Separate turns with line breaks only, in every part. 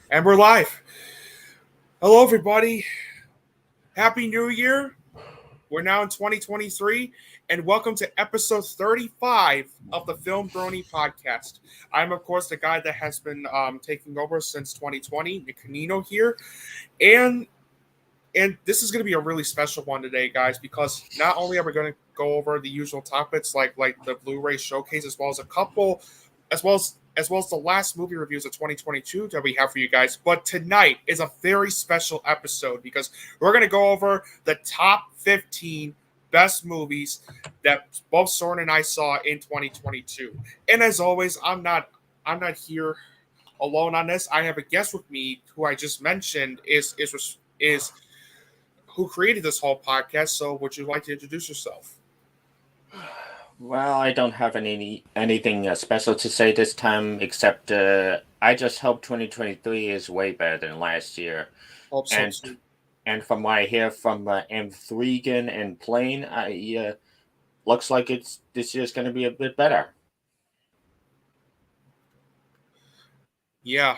And we're live. Hello, everybody. Happy New Year. We're now in 2023, and welcome to episode 35 of the FilmBrony podcast. I'm, of course, the guy that has been taking over since 2020, Nick Canino here. And this is going to be a really special one today, guys, because not only are we going to go over the usual topics like the Blu-ray Showcase, as well as a couple, as well as the last movie reviews of 2022 that we have for you guys. But tonight is a very special episode because we're going to go over the top 15 best movies that both Søren and I saw in 2022. And as always, I'm not here alone on this. I have a guest with me who I just mentioned is who created this whole podcast. So would you like to introduce yourself?
Well, I don't have anything special to say this time, except I just hope 2023 is way better than last year.
Hope so too.
And from what I hear from M3gan and Plane, looks like this year's going to be a bit better.
Yeah.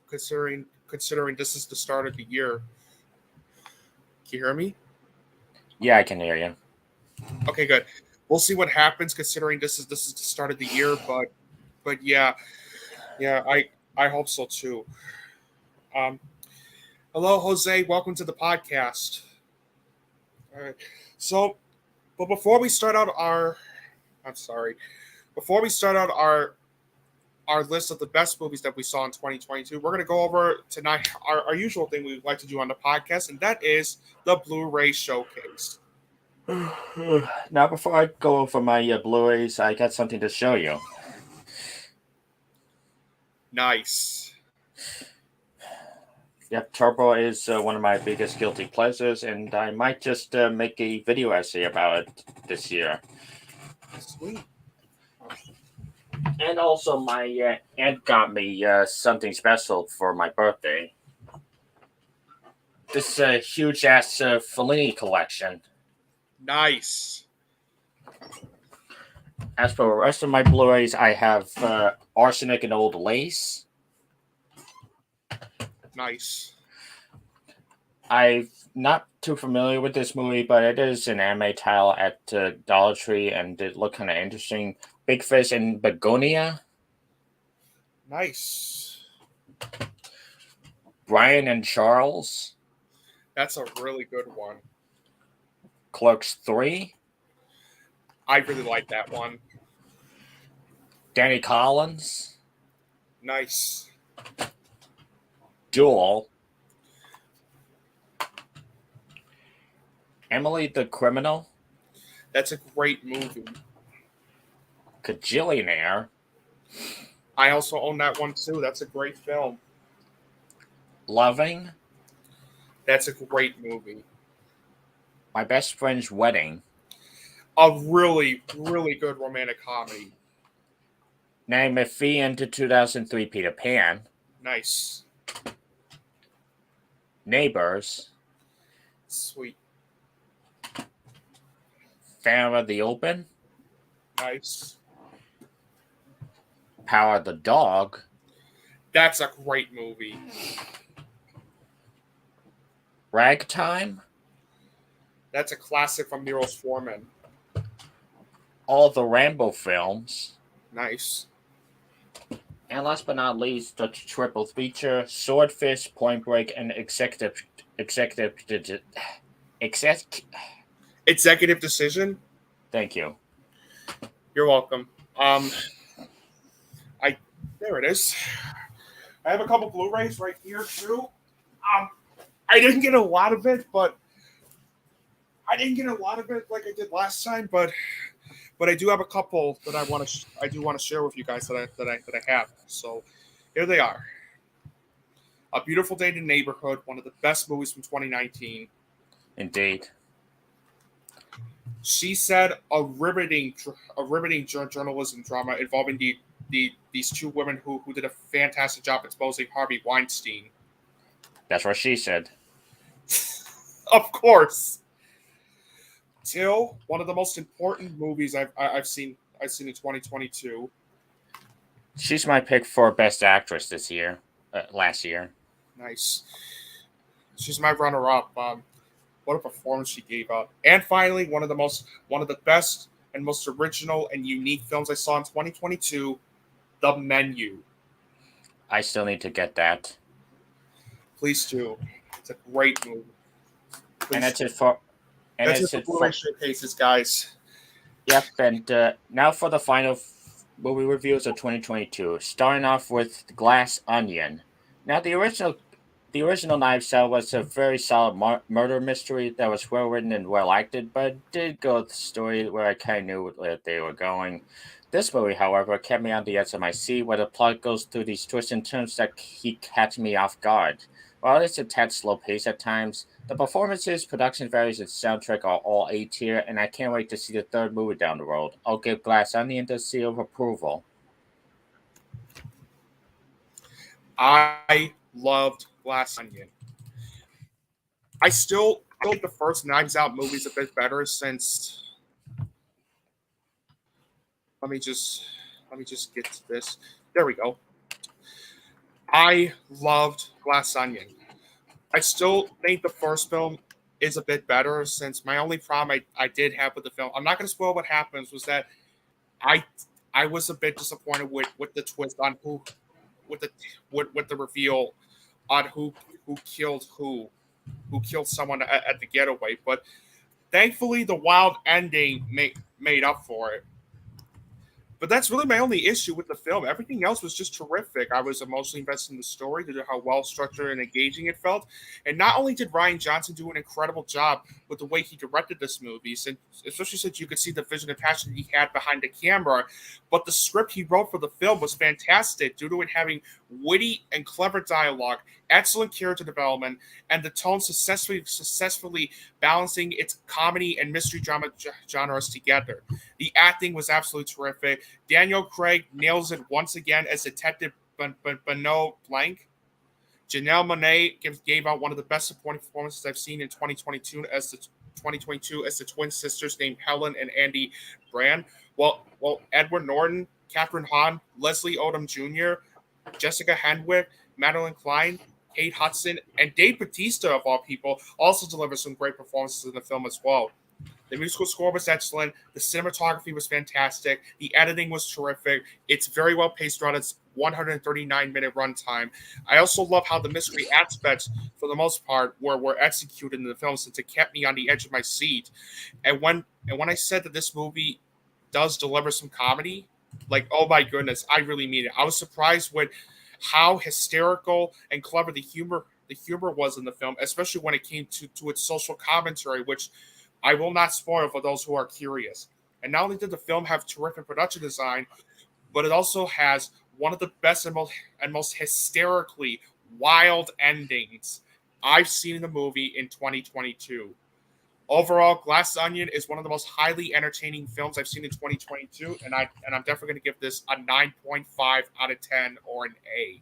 Considering this is the start of the year. Can you hear me?
Yeah, I can hear you.
Okay, good. We'll see what happens considering this is the start of the year, but yeah, I hope so too. Hello, Jose. Welcome to the podcast. All right. So, but before we start out our list of the best movies that we saw in 2022, we're going to go over tonight our usual thing we like to do on the podcast, and that is the Blu-ray Showcase.
Now, before I go over my Blu-rays, I got something to show you.
Nice.
Yep, Turbo is one of my biggest guilty pleasures, and I might just make a video essay about it this year.
Sweet.
And also, my aunt got me something special for my birthday. This huge-ass Fellini collection.
Nice.
As for the rest of my Blu-rays, I have Arsenic and Old Lace.
Nice.
I'm not too familiar with this movie, but it is an anime title at Dollar Tree, and it looked kind of interesting. Big Fish and Begonia.
Nice.
Brian and Charles.
That's a really good one.
Clerks 3.
I really like that one.
Danny Collins.
Nice.
Duel. Emily the Criminal.
That's a great movie.
Kajillionaire.
I also own that one too. That's a great film.
Loving.
That's a great movie.
My Best Friend's Wedding.
A really, really good romantic comedy.
Nanny McPhee into 2003 Peter Pan.
Nice.
Neighbors.
Sweet.
Phantom of the Open.
Nice.
Power of the Dog.
That's a great movie.
Ragtime.
That's a classic from Milos Forman.
All the Rambo films.
Nice.
And last but not least, the triple feature: Swordfish, Point Break, and Executive
Decision.
Thank you.
You're welcome. There it is. I have a couple Blu-rays right here too. I didn't get a lot of it, like I did last time, but I do have a couple that I want to share with you guys that I have. So here they are. A Beautiful Day in the Neighborhood, one of the best movies from 2019.
Indeed.
She Said, a riveting journalism drama involving these two women who did a fantastic job exposing Harvey Weinstein.
That's what she said.
Of course. Till, one of the most important movies I've seen in 2022.
She's my pick for Best Actress this year, last year.
Nice. She's my runner-up. What a performance she gave up. And finally, one of the best and most original and unique films I saw in 2022, The Menu.
I still need to get that.
Please do. It's a great movie.
And
Please
that's
do.
it for. And
That's it
that's
for
it
Blu-ray
for.
Showcases, guys.
Yep. And now for the final movie reviews of 2022. Starting off with Glass Onion. Now the original Knives Out was a very solid murder mystery that was well written and well acted, but it did go with the story where I kind of knew where they were going. This movie, however, kept me on the edge of my seat, where the plot goes through these twists and turns that he catch me off guard. While it's a tad slow pace at times, the performances, production values, and soundtrack are all A tier, and I can't wait to see the third movie down the road. I'll give Glass Onion the seal of approval.
I loved Glass Onion. I still think the first Knives Out movie is a bit better since. Let me just get to this. There we go. I loved Glass Onion. I still think the first film is a bit better since my only problem I did have with the film, I'm not going to spoil what happens, was that I I was a bit disappointed with the twist on with the with the reveal on who killed who killed someone at the getaway. But thankfully, the wild ending made up for it. But that's really my only issue with the film. Everything else was just terrific. I was emotionally invested in the story due to how well structured and engaging it felt. And not only did Ryan Johnson do an incredible job with the way he directed this movie, since, especially since you could see the vision and passion he had behind the camera, but the script he wrote for the film was fantastic due to it having witty and clever dialogue, excellent character development, and the tone successfully balancing its comedy and mystery drama genres together. The acting was absolutely terrific. Daniel Craig nails it once again as Detective Benoit Blanc. Janelle Monáe gave out one of the best supporting performances I've seen in 2022 as the twin sisters named Helen and Andy Brand. Well, Edward Norton, Catherine Hahn, Leslie Odom Jr., Jessica Henwick, Madeline Klein, Kate Hudson, and Dave Bautista, of all people, also delivered some great performances in the film as well. The musical score was excellent. The cinematography was fantastic. The editing was terrific. It's very well paced throughout its 139-minute runtime. I also love how the mystery aspects, for the most part, were executed in the film, since it kept me on the edge of my seat. And when I said that this movie does deliver some comedy, like, oh my goodness, I really mean it. I was surprised with how hysterical and clever the humor was in the film, especially when it came to its social commentary, which I will not spoil for those who are curious. And not only did the film have terrific production design, but it also has one of the best and most hysterically wild endings I've seen in a movie in 2022. Overall, Glass Onion is one of the most highly entertaining films I've seen in 2022, and I'm definitely going to give this a 9.5 out of 10 or an A.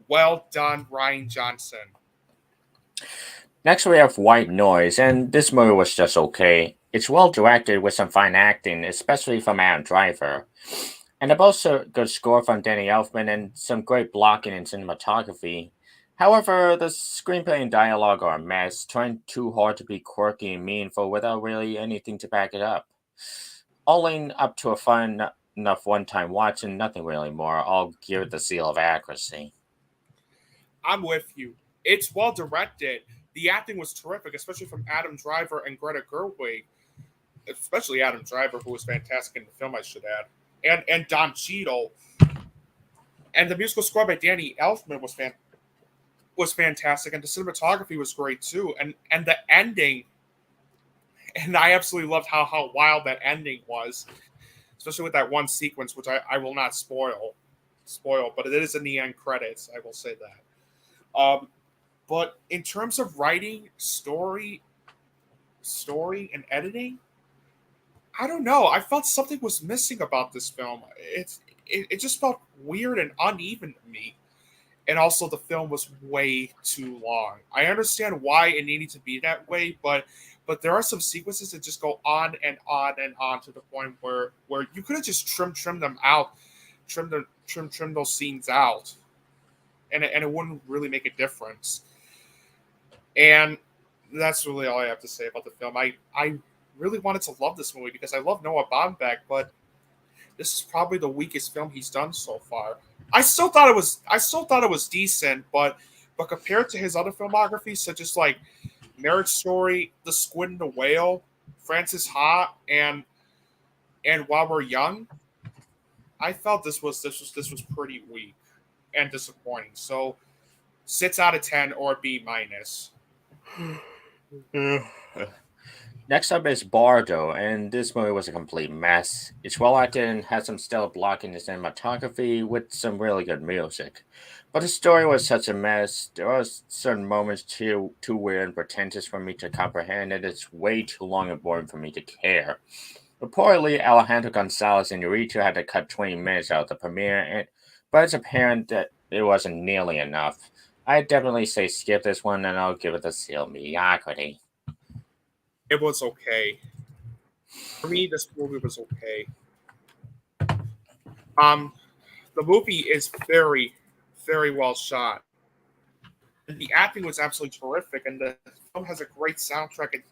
Well done, Ryan Johnson.
Next, we have White Noise, and this movie was just okay. It's well directed with some fine acting, especially from Adam Driver. And also a good score from Danny Elfman and some great blocking and cinematography. However, the screenplay and dialogue are a mess, trying too hard to be quirky and meaningful without really anything to back it up. All leading up to a fun enough one-time watch and nothing really more, all geared the seal of accuracy.
I'm with you. It's well directed. The acting was terrific, especially from Adam Driver and Greta Gerwig, especially Adam Driver, who was fantastic in the film, I should add, and Don Cheadle. And the musical score by Danny Elfman was fantastic, and the cinematography was great too. And the ending, and I absolutely loved how wild that ending was, especially with that one sequence, which I will not spoil, but it is in the end credits. I will say that. But in terms of writing, story, and editing, I don't know. I felt something was missing about this film. It just felt weird and uneven to me. And also, the film was way too long. I understand why it needed to be that way, but there are some sequences that just go on and on and on to the point where you could have just trimmed them out trim those scenes out, and it wouldn't really make a difference. And that's really all I have to say about the film. I really wanted to love this movie because I love Noah Baumbach, but this is probably the weakest film he's done so far. I still thought it was decent, but compared to his other filmography, such as like Marriage Story, The Squid and the Whale, Francis Ha, and While We're Young, I felt this was pretty weak and disappointing. So 6 out of 10 or B minus.
Next up is Bardo, and this movie was a complete mess. It's well acted and had some stellar blocking and cinematography with some really good music. But the story was such a mess. There were certain moments too weird and pretentious for me to comprehend, and it's way too long and boring for me to care. Reportedly, Alejandro Gonzalez Inarritu had to cut 20 minutes out of the premiere, but it's apparent that it wasn't nearly enough. I'd definitely say skip this one, and I'll give it a seal mediocrity.
It was okay. For me, this movie was okay. The movie is very, very well shot. The acting was absolutely terrific, and the film has a great soundtrack and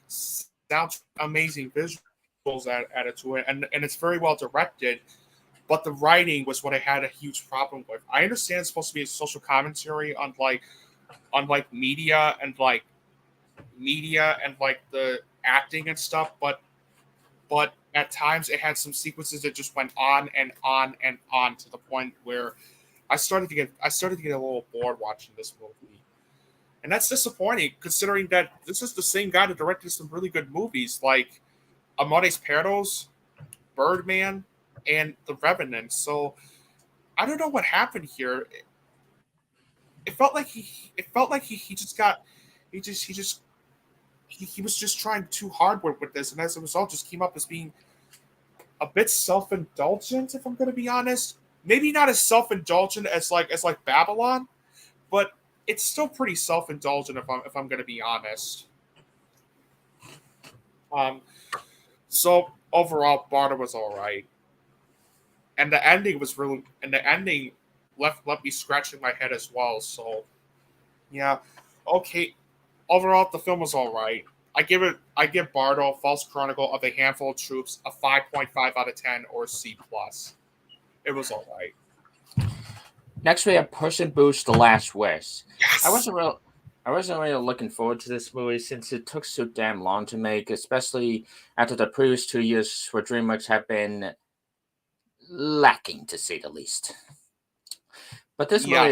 sounds amazing visuals added to it, and it's very well directed. But the writing was what I had a huge problem with. I understand it's supposed to be a social commentary on media and the acting and stuff, but at times it had some sequences that just went on and on and on to the point where I started to get a little bored watching this movie. And that's disappointing considering that this is the same guy that directed some really good movies like Amores Perros, Birdman, and The Revenant. So I don't know what happened here. It felt like he was just trying too hard with this, and as a result, just came up as being a bit self-indulgent. If I'm going to be honest, maybe not as self-indulgent as like Babylon, but it's still pretty self-indulgent. If I'm going to be honest. So overall, Bardo was all right, and the ending left me scratching my head as well. So yeah, okay. Overall, the film was all right. I give Bardo, False Chronicle of a Handful of Troops, a 5.5 out of 10 or C plus. It was all right.
Next, we have Puss in Boots: The Last Wish.
Yes!
I wasn't really looking forward to this movie since it took so damn long to make, especially after the previous 2 years for DreamWorks have been lacking, to say the least. But this movie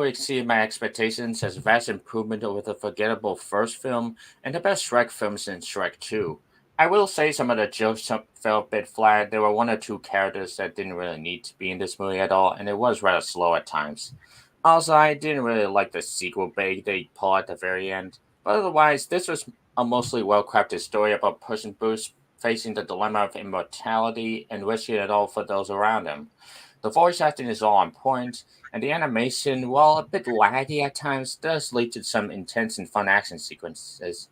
exceeded my expectations as a vast improvement over the forgettable first film and the best Shrek film since Shrek 2. I will say some of the jokes fell a bit flat. There were one or two characters that didn't really need to be in this movie at all, and it was rather slow at times. Also, I didn't really like the sequel bait they pulled at the very end. But otherwise, this was a mostly well-crafted story about Puss in Boots facing the dilemma of immortality and risking it all for those around him. The voice acting is all on point, and the animation, while a bit laggy at times, does lead to some intense and fun action sequences.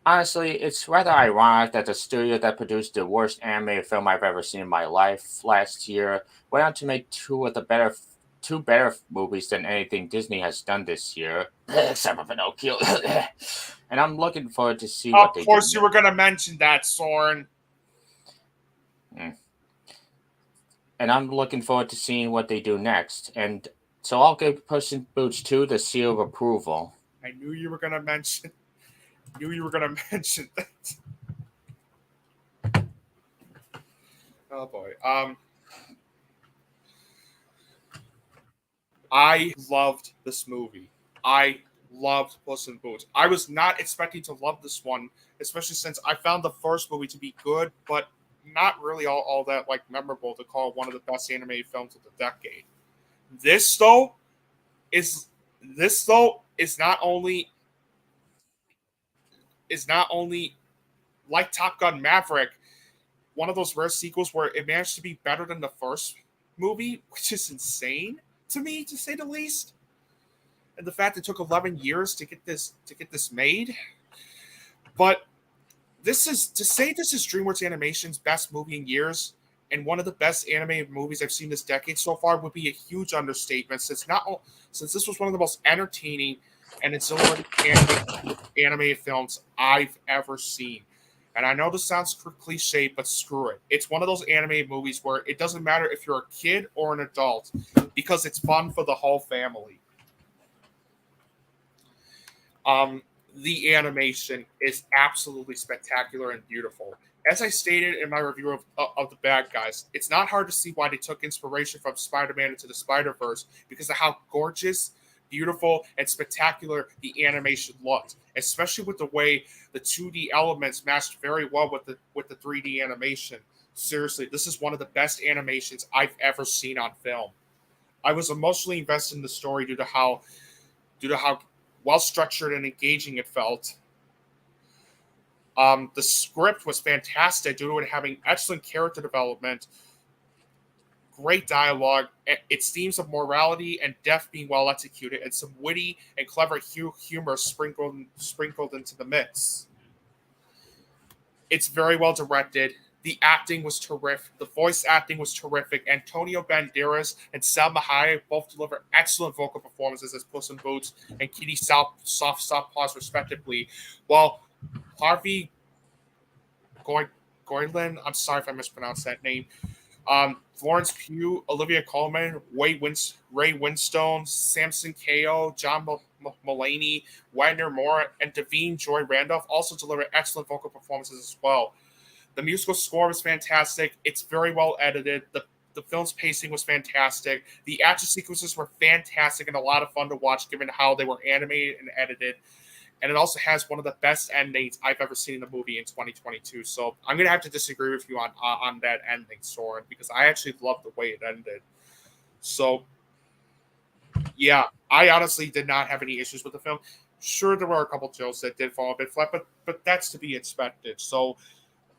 Honestly, it's rather ironic that the studio that produced the worst animated film I've ever seen in my life last year went on to make two better movies than anything Disney has done this year, except for Pinocchio. And I'm looking forward to see what they do.
Of course, you were going to mention that, Søren.
And I'm looking forward to seeing what they do next. And so I'll give Puss in Boots 2 the seal of approval.
I knew you were going to mention that. Oh boy. I loved this movie. I loved Puss in Boots. I was not expecting to love this one, especially since I found the first movie to be good, but not really all that like memorable to call one of the best animated films of the decade. This though is not only like Top Gun Maverick, one of those rare sequels where it managed to be better than the first movie, which is insane to me, to say the least. And the fact it took 11 years to get this made. But this is DreamWorks Animation's best movie in years and one of the best animated movies I've seen this decade so far would be a huge understatement, since this was one of the most entertaining and exhilarating animated films I've ever seen. And I know this sounds cliche, but screw it. It's one of those animated movies where it doesn't matter if you're a kid or an adult, because it's fun for the whole family. The animation is absolutely spectacular and beautiful. As I stated in my review of The Bad Guys, it's not hard to see why they took inspiration from Spider-Man into the Spider-Verse because of how gorgeous, beautiful, and spectacular the animation looked, especially with the way the 2D elements matched very well with the 3D animation. Seriously, this is one of the best animations I've ever seen on film. I was emotionally invested in the story due to how well structured and engaging it felt. The script was fantastic due to it having excellent character development, great dialogue, its themes of morality and death being well executed, and some witty and clever humor sprinkled into the mix. It's very well directed. The acting was terrific. The voice acting was terrific. Antonio Banderas and Salma Hayek both deliver excellent vocal performances as Puss in Boots and Kitty Softpaws, respectively. While Harvey Goylan, I'm sorry if I mispronounced that name, Florence Pugh, Olivia Colman, Ray Winstone, Samson Kao, John Mulaney, Wagner Moore, and Davine Joy Randolph also deliver excellent vocal performances as well. The musical score was fantastic. It's very well edited. The film's pacing was fantastic. The action sequences were fantastic and a lot of fun to watch given how they were animated and edited. And it also has one of the best endings I've ever seen in a movie in 2022. So I'm going to have to disagree with you on that ending, Søren, because I actually love the way it ended. So, yeah, I honestly did not have any issues with the film. Sure, there were a couple jokes that did fall a bit flat, but that's to be expected. So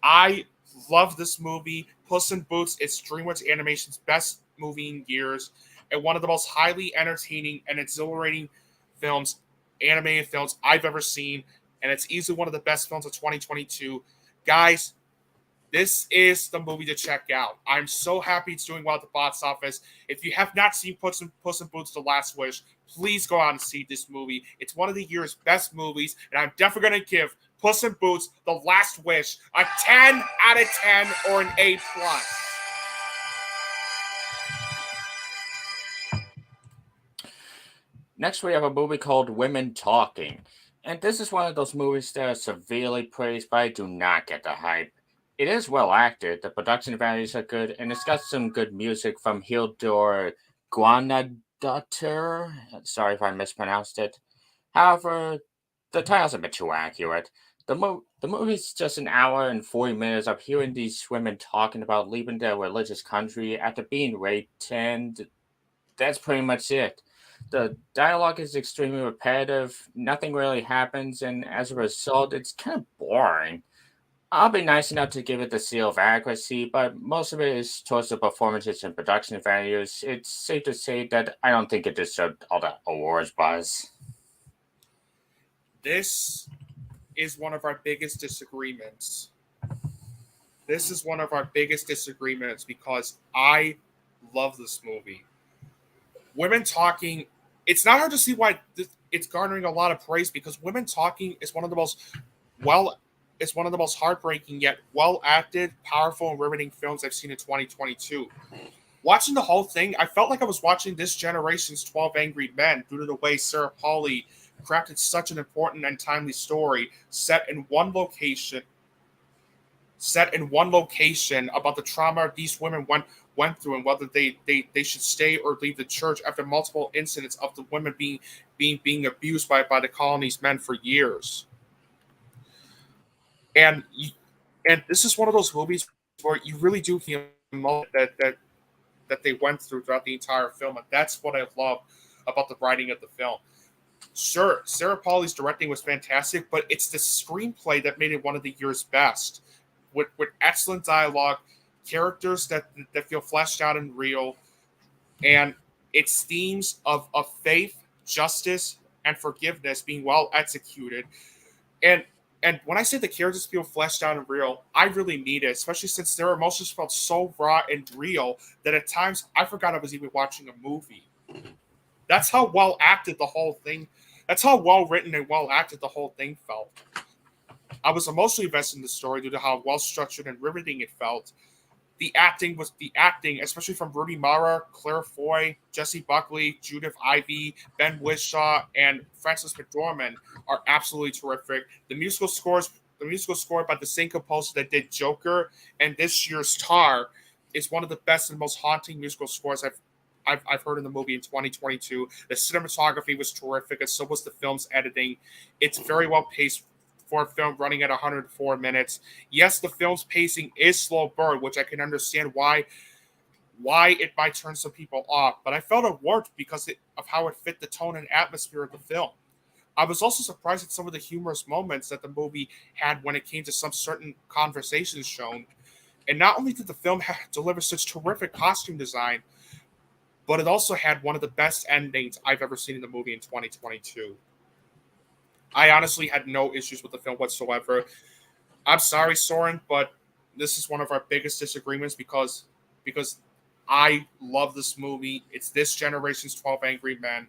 I love this movie. Puss in Boots is DreamWorks Animation's best movie in years, and one of the most highly entertaining and exhilarating animated films I've ever seen, and it's easily one of the best films of 2022. Guys, this is the movie to check out. I'm so happy it's doing well at the box office. If you have not seen Puss in Boots: The Last Wish, please go out and see this movie. It's one of the year's best movies, and I'm definitely going to give Puss in Boots: The Last Wish a 10 out of 10 or an A+.
Next, we have a movie called Women Talking. And this is one of those movies that are severely praised, but I do not get the hype. It is well acted, the production values are good, and it's got some good music from Hildur Guðnadóttir. Sorry if I mispronounced it. However, the title's a bit too accurate. The movie's just an hour and 40 minutes of hearing these women talking about leaving their religious country after being raped, and that's pretty much it. The dialogue is extremely repetitive, nothing really happens, and as a result, it's kind of boring. I'll be nice enough to give it the seal of accuracy, but most of it is towards the performances and production values. It's safe to say that I don't think it deserved all the awards buzz.
This is one of our biggest disagreements. This is one of our biggest disagreements because I love this movie. Women Talking, it's not hard to see why it's garnering a lot of praise because Women Talking is one of the most heartbreaking yet well acted, powerful, and riveting films I've seen in 2022. Watching the whole thing, I felt like I was watching this generation's 12 Angry Men due to the way Sarah Polley crafted such an important and timely story set in one location about the trauma these women went through and whether they should stay or leave the church after multiple incidents of the women being abused by the colony's men for years. And this is one of those movies where you really do feel that they went throughout the entire film, and that's what I love about the writing of the film. Sure, Sarah Polley's directing was fantastic, but it's the screenplay that made it one of the year's best, with excellent dialogue, characters that feel fleshed out and real, and its themes of faith, justice, and forgiveness being well executed. And And when I say the characters feel fleshed out and real, I really mean it, especially since their emotions felt so raw and real that at times I forgot I was even watching a movie. That's how well acted the whole thing. That's how well written and well acted the whole thing felt. I was emotionally invested in the story due to how well structured and riveting it felt. The acting, especially from Rooney Mara, Claire Foy, Jesse Buckley, Judith Ivey, Ben Whishaw, and Frances McDormand are absolutely terrific. The musical score by the same composer that did Joker and this year's Tar, is one of the best and most haunting musical scores I've heard in the movie in 2022. The cinematography was terrific, and so was the film's editing. It's very well paced for a film running at 104 minutes. Yes, the film's pacing is slow burn, which I can understand why it might turn some people off, but I felt it worked because of how it fit the tone and atmosphere of the film. I was also surprised at some of the humorous moments that the movie had when it came to some certain conversations shown. And not only did the film deliver such terrific costume design, but it also had one of the best endings I've ever seen in the movie in 2022. I honestly had no issues with the film whatsoever. I'm sorry, Søren, but this is one of our biggest disagreements because I love this movie. It's this generation's 12 Angry Men.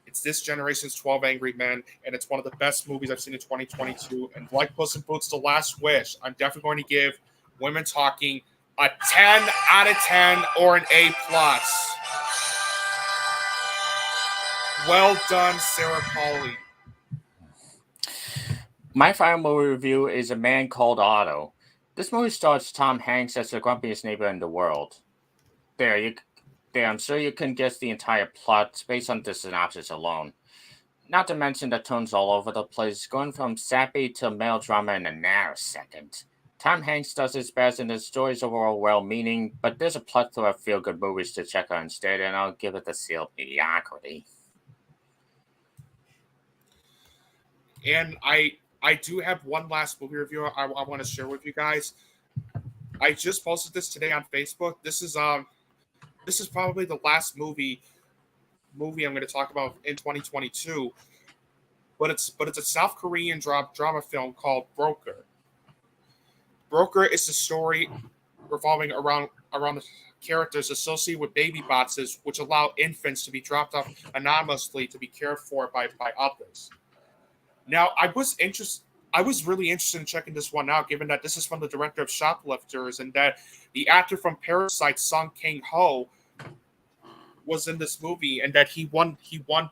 It's this generation's 12 Angry Men, and it's one of the best movies I've seen in 2022. And like Puss in Boots: The Last Wish, I'm definitely going to give Women Talking a 10 out of 10 or an A+. Well done, Sarah Polley.
My final movie review is A Man Called Otto. This movie stars Tom Hanks as the grumpiest neighbor in the world. There, I'm sure you can guess the entire plot based on the synopsis alone. Not to mention the tone's all over the place, going from sappy to melodrama in a nanosecond. Tom Hanks does his best and the story's overall well-meaning, but there's a plethora of feel-good movies to check out instead, and I'll give it the seal of mediocrity.
And I do have one last movie review I want to share with you guys. I just posted this today on Facebook. This is probably the last movie I'm going to talk about in 2022. But it's a South Korean drama film called Broker. Broker is a story revolving around the characters associated with baby boxes, which allow infants to be dropped off anonymously to be cared for by others. Now, I was really interested in checking this one out, given that this is from the director of Shoplifters, and that the actor from Parasite, Song Kang-ho, was in this movie, and that he won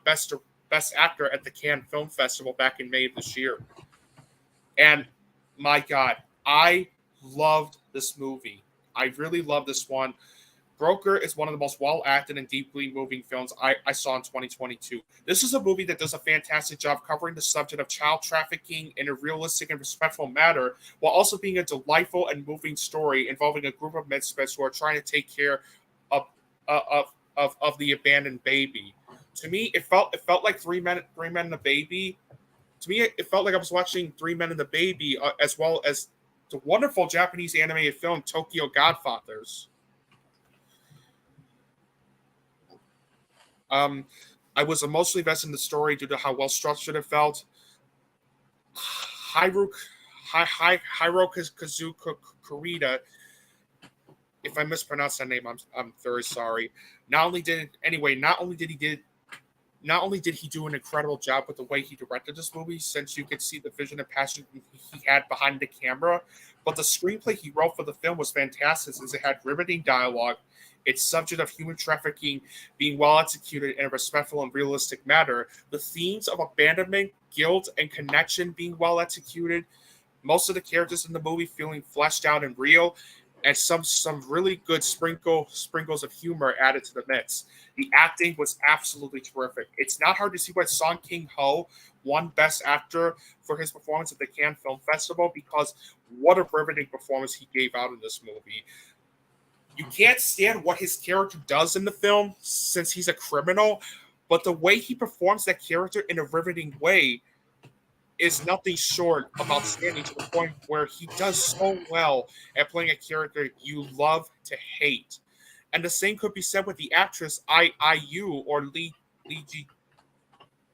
best actor at the Cannes Film Festival back in May of this year. And my God, I loved this movie. I really love this one. Broker is one of the most well-acted and deeply moving films I saw in 2022. This is a movie that does a fantastic job covering the subject of child trafficking in a realistic and respectful manner, while also being a delightful and moving story involving a group of misfits who are trying to take care of the abandoned baby. To me, it felt like Three Men and a Baby. To me, it felt like I was watching Three Men and the Baby, as well as the wonderful Japanese animated film Tokyo Godfathers. I was emotionally invested in the story due to how well structured it felt. Hirokazu Kurita, if I mispronounce that name, I'm very sorry. Not only did he do an incredible job with the way he directed this movie, since you could see the vision and passion he had behind the camera, but the screenplay he wrote for the film was fantastic, since it had riveting dialogue, its subject of human trafficking being well executed in a respectful and realistic manner, the themes of abandonment, guilt, and connection being well executed, most of the characters in the movie feeling fleshed out and real, and some really good sprinkles of humor added to the mix. The acting was absolutely terrific. It's not hard to see why Song Kang-ho won Best Actor for his performance at the Cannes Film Festival, because what a riveting performance he gave out in this movie. You can't stand what his character does in the film, since he's a criminal, but the way he performs that character in a riveting way is nothing short of outstanding, to the point where he does so well at playing a character you love to hate. And the same could be said with the actress IU, or Lee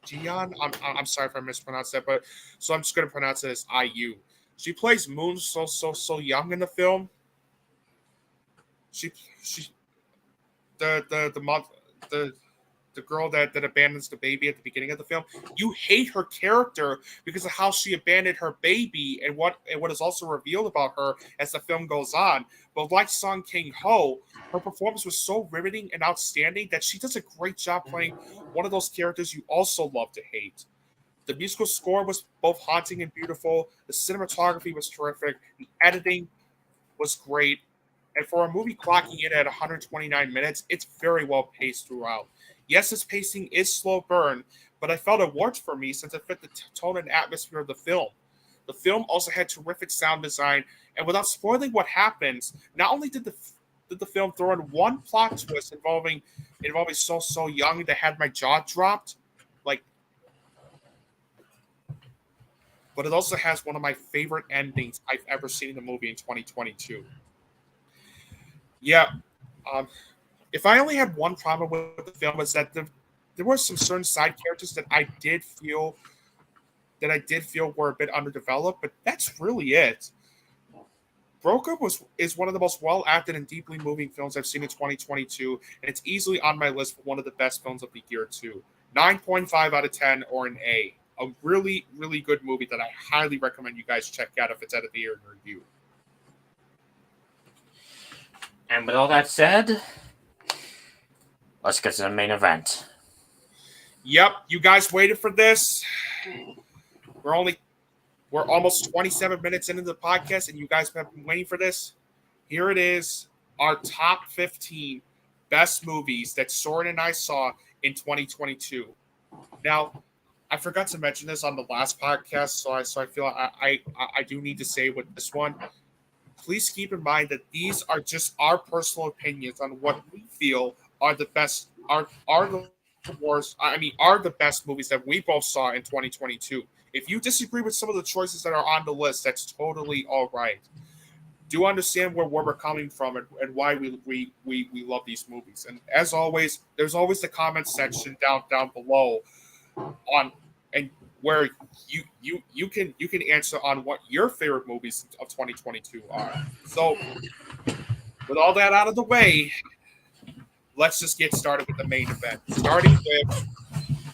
Jian. I'm sorry if I mispronounced that, but so I'm just gonna pronounce it as IU. She plays Moon so young in the film. She she the month the girl that abandons the baby at the beginning of the film. You hate her character because of how she abandoned her baby and what is also revealed about her as the film goes on. But like Song King Ho, her performance was so riveting and outstanding that she does a great job playing one of those characters you also love to hate. The musical score was both haunting and beautiful. The cinematography was terrific. The editing was great. And for a movie clocking in at 129 minutes, it's very well paced throughout. Yes, its pacing is slow burn, but I felt it worked for me since it fit the tone and atmosphere of the film. The film also had terrific sound design, and without spoiling what happens, not only did the film throw in one plot twist involving So Young that had my jaw dropped, like, but it also has one of my favorite endings I've ever seen in a movie in 2022. Yeah, um, if I only had one problem with the film was that there were some certain side characters that I did feel were a bit underdeveloped, but that's really it. Broker is one of the most well acted and deeply moving films I've seen in 2022, and it's easily on my list for one of the best films of the year too. 9.5 out of 10 or an A. A really, really good movie that I highly recommend you guys check out if it's at a theater review.
And with all that said, let's get to the main event.
Yep, you guys waited for this. We're almost 27 minutes into the podcast, and you guys have been waiting for this. Here it is, our top 15 best movies that Søren and I saw in 2022. Now, I forgot to mention this on the last podcast, so I feel I do need to say with this one. Please keep in mind that these are just our personal opinions on what we feel are the best are the worst. I mean, are the best movies that we both saw in 2022. If you disagree with some of the choices that are on the list, that's totally all right. Do understand where we're coming from and why we love these movies. And as always, there's always the comment section down below on and where you can answer on what your favorite movies of 2022 are. So with all that out of the way, let's just get started with the main event. Starting with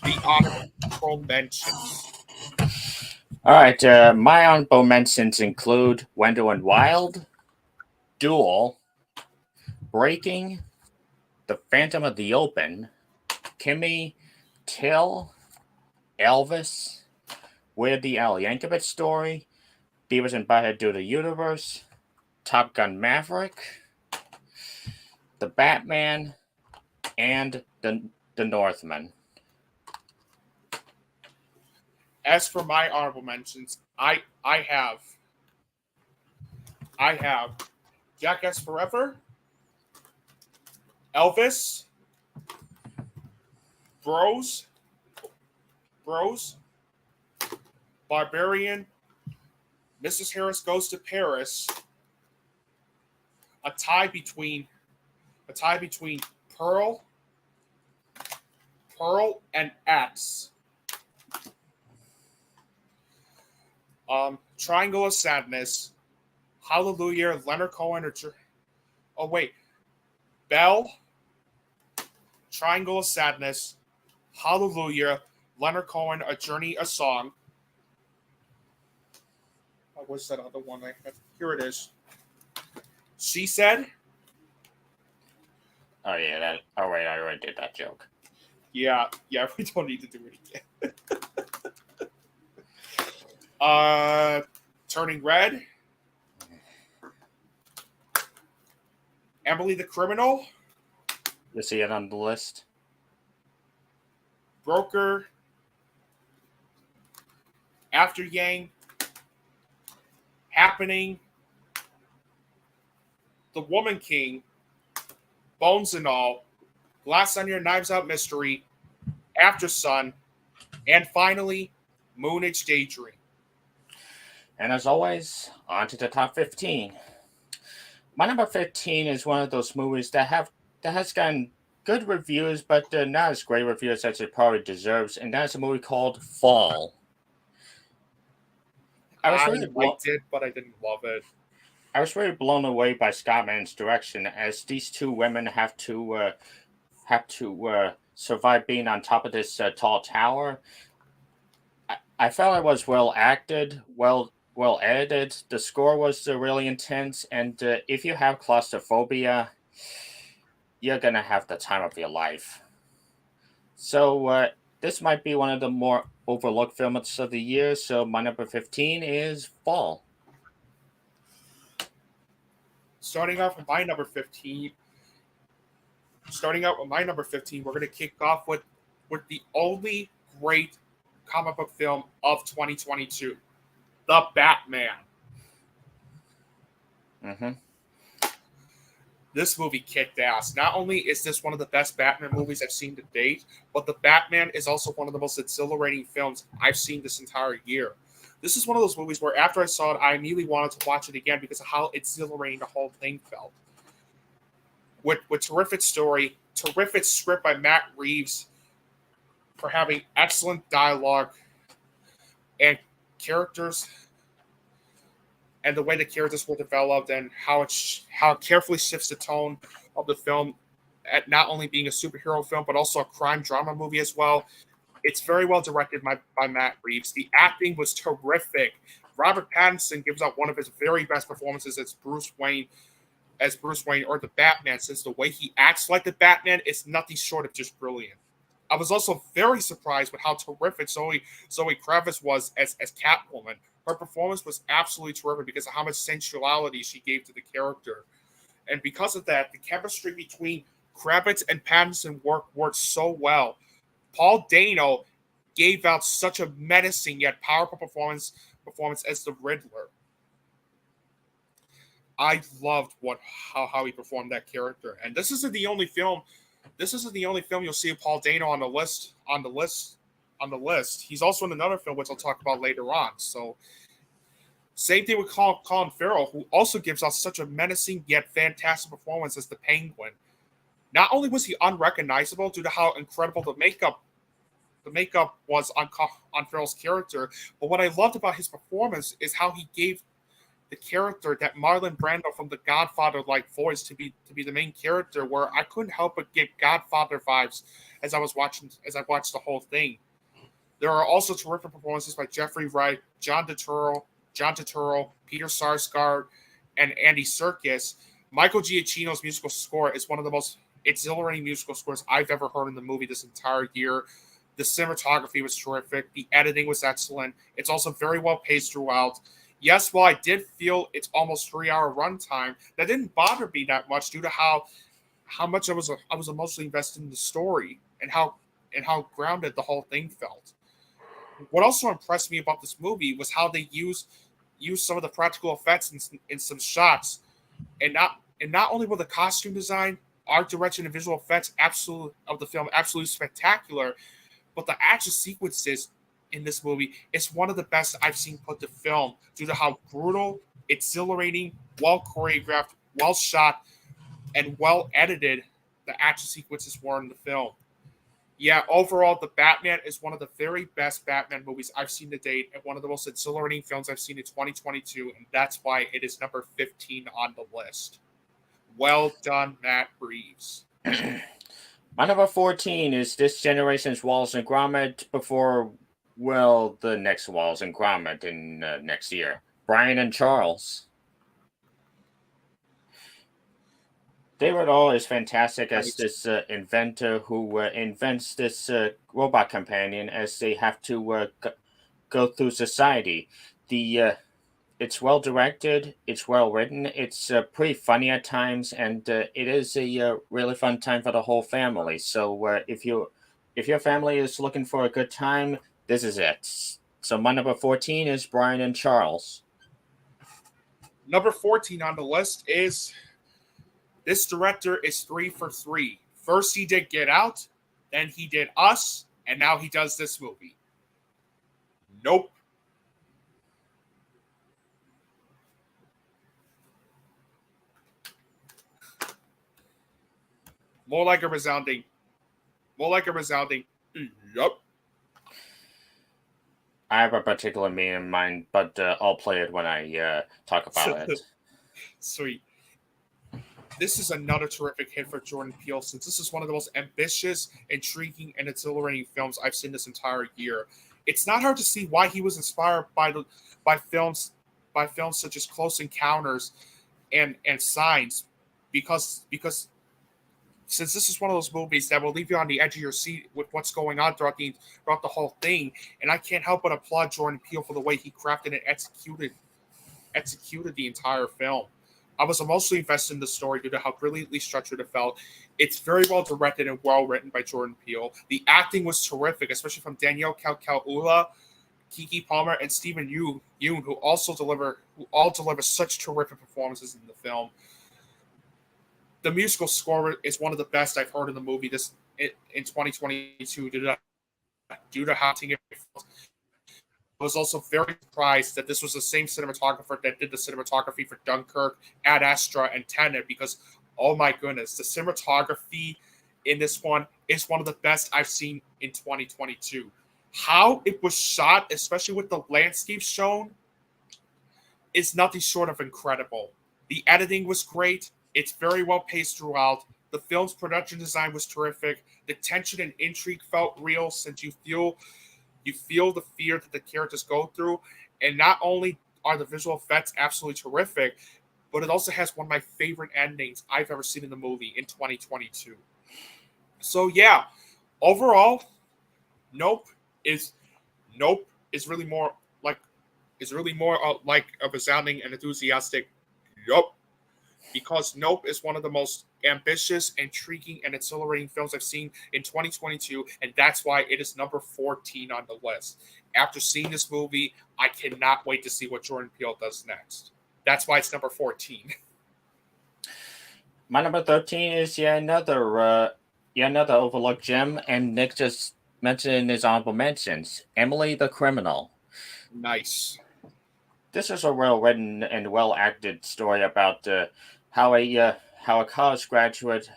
the honorable mentions.
All right, my honorable mentions include Wendell and Wild, Duel, Breaking, The Phantom of the Open, Kimmy, Till, Elvis, Weird the Al Yankovic Story, Beavis and Butthead Do the Universe, Top Gun Maverick, The Batman, and The Northman.
As for my honorable mentions, I have Jackass Forever, Elvis, Bros, Barbarian, Mrs. Harris Goes to Paris, a tie between Pearl and X. Triangle of Sadness, Hallelujah, Leonard Cohen, Bell, Triangle of Sadness, Hallelujah, Leonard Cohen, A Journey, A Song. What's that other one? Here it is. She Said.
Oh yeah, that. Oh wait, I already did that joke.
Yeah, we don't need to do it again. Turning Red. Emily the Criminal.
You see it on the list?
Broker. After Yang. Happening. The Woman King. Bones and All. Glass Onion, Knives Out Mystery. After Sun. And finally, Moonage Daydream.
And as always, on to the top 15. My number 15 is one of those movies that has gotten good reviews, but not as great reviews as it probably deserves, and that's a movie called Fall. I was
I
really
liked it, but I didn't love it.
I was really blown away by Scottman's direction, as these two women have to survive being on top of this tall tower. I felt it was well acted, well edited. The score was really intense, and if you have claustrophobia, you're gonna have the time of your life. So this might be one of the more overlooked films of the year. So my number 15 is Fall.
Starting off with my number 15, we're going to kick off with the only great comic book film of 2022, The Batman.
Mm-hmm.
This movie kicked ass. Not only is this one of the best Batman movies I've seen to date, but The Batman is also one of the most exhilarating films I've seen this entire year. This is one of those movies where after I saw it, I immediately wanted to watch it again because of how exhilarating the whole thing felt. With terrific story, terrific script by Matt Reeves for having excellent dialogue and characters, and the way the characters were developed, and how it carefully shifts the tone of the film at not only being a superhero film but also a crime drama movie as well. It's very well directed by Matt Reeves. The acting was terrific. Robert Pattinson gives out one of his very best performances as Bruce Wayne, or the Batman, since the way he acts like the Batman is nothing short of just brilliant. I was also very surprised with how terrific Zoe Kravitz was as Catwoman. Her performance was absolutely terrific because of how much sensuality she gave to the character. And because of that, the chemistry between Kravitz and Pattinson worked so well. Paul Dano gave out such a menacing yet powerful performance as the Riddler. I loved how he performed that character. And this isn't the only film. This isn't the only film you'll see Paul Dano on the list. He's also in another film which I'll talk about later on. So same thing with Colin Farrell, who also gives out such a menacing yet fantastic performance as the Penguin. Not only was he unrecognizable due to how incredible the makeup was on Farrell's character, but what I loved about his performance is how he gave the character that Marlon Brando from The Godfather like voice to be the main character, where I couldn't help but get Godfather vibes as I watched the whole thing. There are also terrific performances by Jeffrey Wright, John Turturro, Peter Sarsgaard, and Andy Serkis. Michael Giacchino's musical score is one of the most exhilarating musical scores I've ever heard in the movie this entire year. The cinematography was terrific. The editing was excellent. It's also very well paced throughout. Yes, while I did feel it's almost 3-hour runtime, that didn't bother me that much due to how much I was emotionally invested in the story and how grounded the whole thing felt. What also impressed me about this movie was how they used some of the practical effects in some shots, and not only were the costume design, art direction, and visual effects of the film absolutely spectacular, but the action sequences in this movie is one of the best I've seen put to film due to how brutal, exhilarating, well choreographed, well shot, and well edited the action sequences were in the film. Yeah, overall, The Batman is one of the very best Batman movies I've seen to date and one of the most exhilarating films I've seen in 2022, and that's why it is number 15 on the list. Well done, Matt Reeves.
My number 14 is this generation's Wallace and Gromit before, well, the next Wallace and Gromit in next year. Brian and Charles. David All is fantastic as this inventor who invents this robot companion as they have to go through society. It's well directed, it's well written, it's pretty funny at times, and it is a really fun time for the whole family. So if your family is looking for a good time, this is it. So my number 14 is Brian and Charles.
Number 14 on the list is, this director is 3 for 3. First he did Get Out, then he did Us, and now he does this movie. Nope. More like a resounding. More like a resounding. Yup.
I have a particular meme in mind, but I'll play it when I talk about it.
Sweet. This is another terrific hit for Jordan Peele, since this is one of the most ambitious, intriguing, and exhilarating films I've seen this entire year. It's not hard to see why he was inspired by films by films such as Close Encounters and Signs, because since this is one of those movies that will leave you on the edge of your seat with what's going on throughout the whole thing, and I can't help but applaud Jordan Peele for the way he crafted and executed the entire film. I was emotionally invested in the story due to how brilliantly structured it felt. It's very well directed and well written by Jordan Peele. The acting was terrific, especially from Danielle Kalkaula, Kiki Palmer, and Stephen Yoon, who all deliver such terrific performances in the film. The musical score is one of the best I've heard in the movie in 2022 due to how it felt. I was also very surprised that this was the same cinematographer that did the cinematography for Dunkirk, Ad Astra, and Tenet, because, oh my goodness, the cinematography in this one is one of the best I've seen in 2022. How it was shot, especially with the landscapes shown, is nothing short of incredible. The editing was great. It's very well paced throughout. The film's production design was terrific. The tension and intrigue felt real, since you feel the fear that the characters go through. And not only are the visual effects absolutely terrific, but it also has one of my favorite endings I've ever seen in the movie in 2022. So yeah, overall, Nope is Nope is really more like a resounding and enthusiastic yup, because Nope is one of the most ambitious, intriguing, and exhilarating films I've seen in 2022, and that's why it is number 14 on the list. After seeing this movie, I cannot wait to see what Jordan Peele does next. That's why it's number 14.
My number 13 is yet another overlooked gem, and Nick just mentioned in his honorable mentions, Emily the Criminal.
Nice.
This is a well written and well acted story about how a college graduate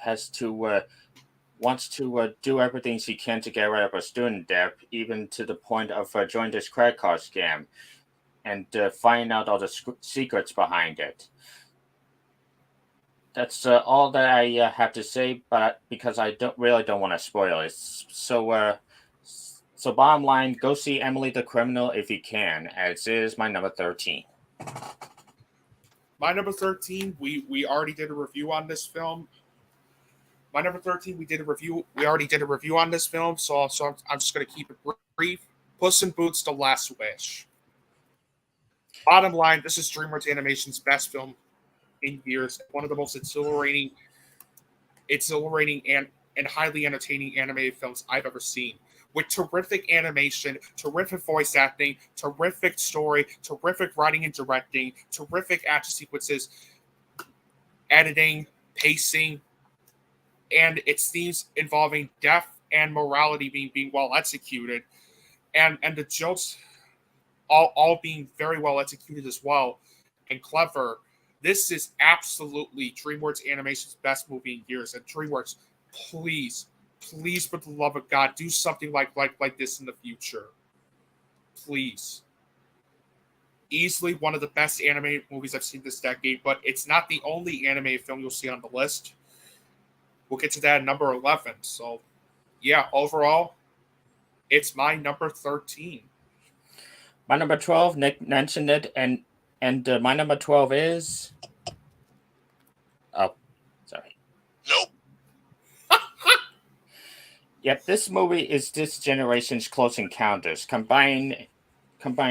wants to do everything she can to get rid of her student debt, even to the point of joining this credit card scam and finding out all the secrets behind it. That's all that I have to say, but because I don't want to spoil it. So bottom line, go see Emily the Criminal if you can, as it is my number 13.
My number 13, we already did a review on this film. My number 13, we did a review. We already did a review on this film, so I'm just going to keep it brief. Puss in Boots: The Last Wish. Bottom line, this is DreamWorks Animation's best film in years. One of the most exhilarating and highly entertaining animated films I've ever seen. With terrific animation, terrific voice acting, terrific story, terrific writing and directing, terrific action sequences, editing, pacing, and its themes involving death and morality being well executed, and the jokes all being very well executed as well and clever. This is absolutely DreamWorks Animation's best movie in years. And DreamWorks, please, for the love of God, do something like this in the future. Please. Easily one of the best animated movies I've seen this decade, but it's not the only animated film you'll see on the list. We'll get to that at number 11. So, yeah, overall, it's my number 13.
My number 12, Nick mentioned it, and my number 12 is... Oh, sorry.
Nope.
Yep, this movie is this generation's Close Encounters. Combine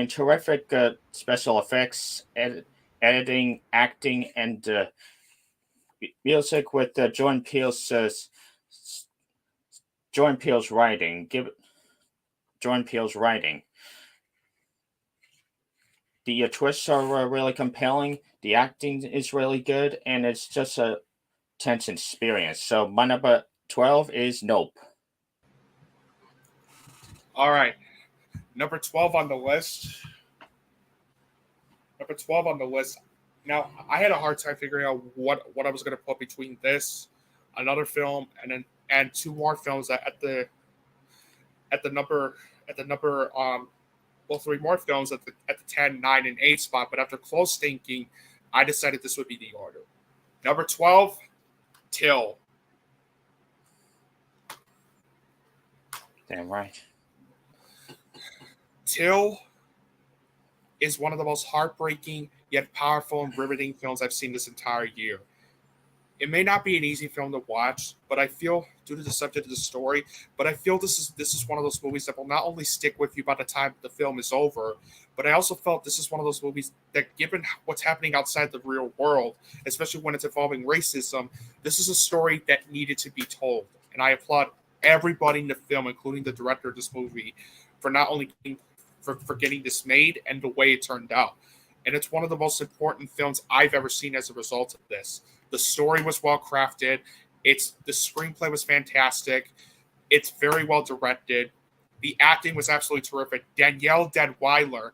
terrific special effects, editing, acting, and music with Jordan Peele's writing. Jordan Peele's writing. The twists are really compelling. The acting is really good, and it's just a tense experience. So my number 12 is Nope.
All right. Number 12 on the list. Number 12 on the list. Now, I had a hard time figuring out what I was going to put between this, another film, and two more films at the number three more films at the 10, 9, and 8 spot. But after close thinking, I decided this would be the order. Number 12, Till.
Damn right.
Till is one of the most heartbreaking yet powerful and riveting films I've seen this entire year. It may not be an easy film to watch, but I feel, due to the subject of the story, but I feel this is one of those movies that will not only stick with you by the time the film is over, but I also felt this is one of those movies that, given what's happening outside the real world, especially when it's involving racism, this is a story that needed to be told. And I applaud everybody in the film, including the director of this movie, for not only for getting this made and the way it turned out. And it's one of the most important films I've ever seen as a result of this. The story was well crafted. The screenplay was fantastic. It's very well directed. The acting was absolutely terrific. Danielle Deadwyler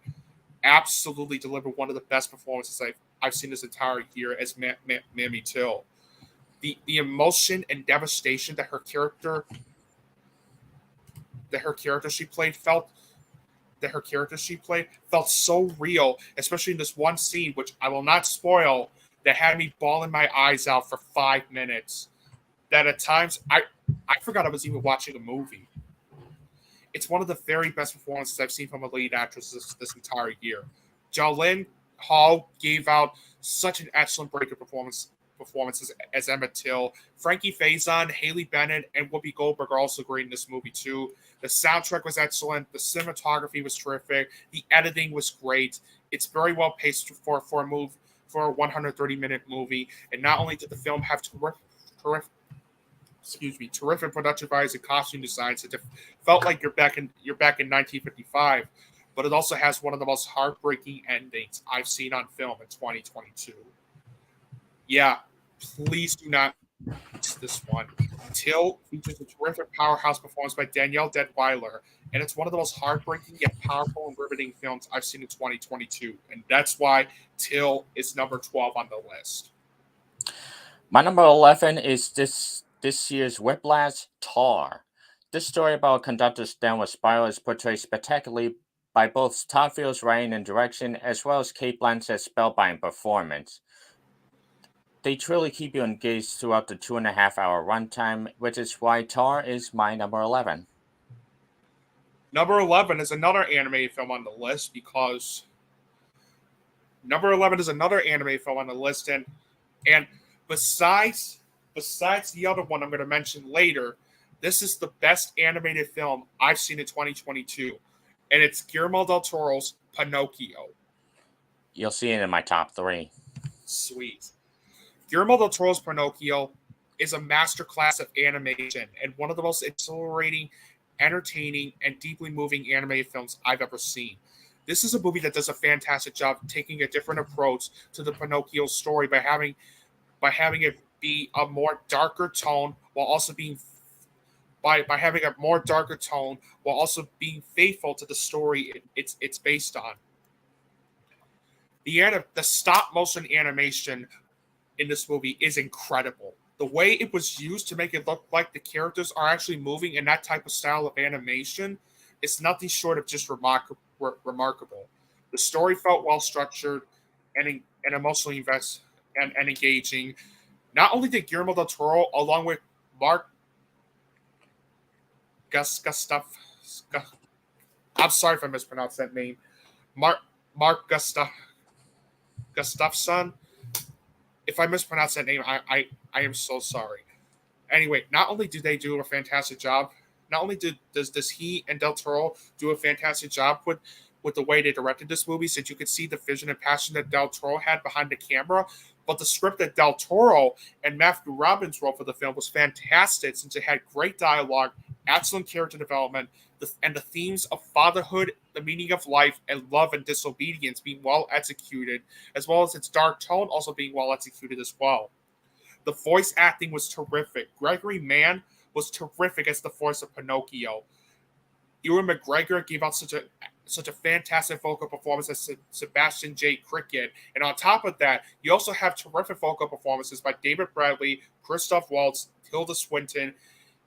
absolutely delivered one of the best performances I've seen this entire year as Mammy Till. The emotion and devastation that her character she played felt so real, especially in this one scene, which I will not spoil, that had me bawling my eyes out for 5 minutes. That at times I forgot I was even watching a movie. It's one of the very best performances I've seen from a lead actress this entire year. Jolene Hall gave out such an excellent break of performances as Emmett Till. Frankie Faison, Haley Bennett, and Whoopi Goldberg are also great in this movie too. The soundtrack was excellent. The cinematography was terrific. The editing was great. It's very well paced for a 130-minute movie. And not only did the film have terrific production values and costume designs, it felt like you're back in 1955, but it also has one of the most heartbreaking endings I've seen on film in 2022. Yeah, please do not miss this one. Till features a terrific powerhouse performance by Danielle Deadwyler, and it's one of the most heartbreaking yet powerful and riveting films I've seen in 2022, and that's why Till is number 12 on the list.
My number 11 is this year's Whiplash, Tar. This story about a conductor down with spiral is portrayed spectacularly by both Todd Field's writing and direction, as well as Cate Blanchett's spellbinding performance. They truly keep you engaged throughout the 2.5-hour runtime, which is why Tar is my number 11.
Number 11 is another anime film on the list because number 11 is another anime film on the list, and besides the other one I'm going to mention later, this is the best animated film I've seen in 2022, and it's Guillermo del Toro's Pinocchio.
You'll see it in my top 3.
Sweet. Guillermo del Toro's Pinocchio is a masterclass of animation and one of the most exhilarating, entertaining, and deeply moving animated films I've ever seen. This is a movie that does a fantastic job taking a different approach to the Pinocchio story by having it be a more darker tone while also being faithful to the story it's based on. The stop motion animation in this movie is incredible. The way it was used to make it look like the characters are actually moving in that type of style of animation is nothing short of just remarkable. The story felt well structured and emotionally invested and engaging. Not only did Guillermo del Toro, along with Mark I'm sorry if I mispronounced that name, Mark Gustafson. If I mispronounce that name, I am so sorry. Anyway, not only do they do a fantastic job, not only does he and Del Toro do a fantastic job with the way they directed this movie, since you could see the vision and passion that Del Toro had behind the camera, but the script that Del Toro and Matthew Robbins wrote for the film was fantastic, since it had great dialogue, excellent character development, and the themes of fatherhood, the meaning of life, and love and disobedience being well executed, as well as its dark tone also being well executed as well. The voice acting was terrific. Gregory Mann was terrific as the voice of Pinocchio. Ewan McGregor gave out such an such a fantastic vocal performance as Sebastian J. Cricket. And on top of that, you also have terrific vocal performances by David Bradley, Christoph Waltz, Tilda Swinton,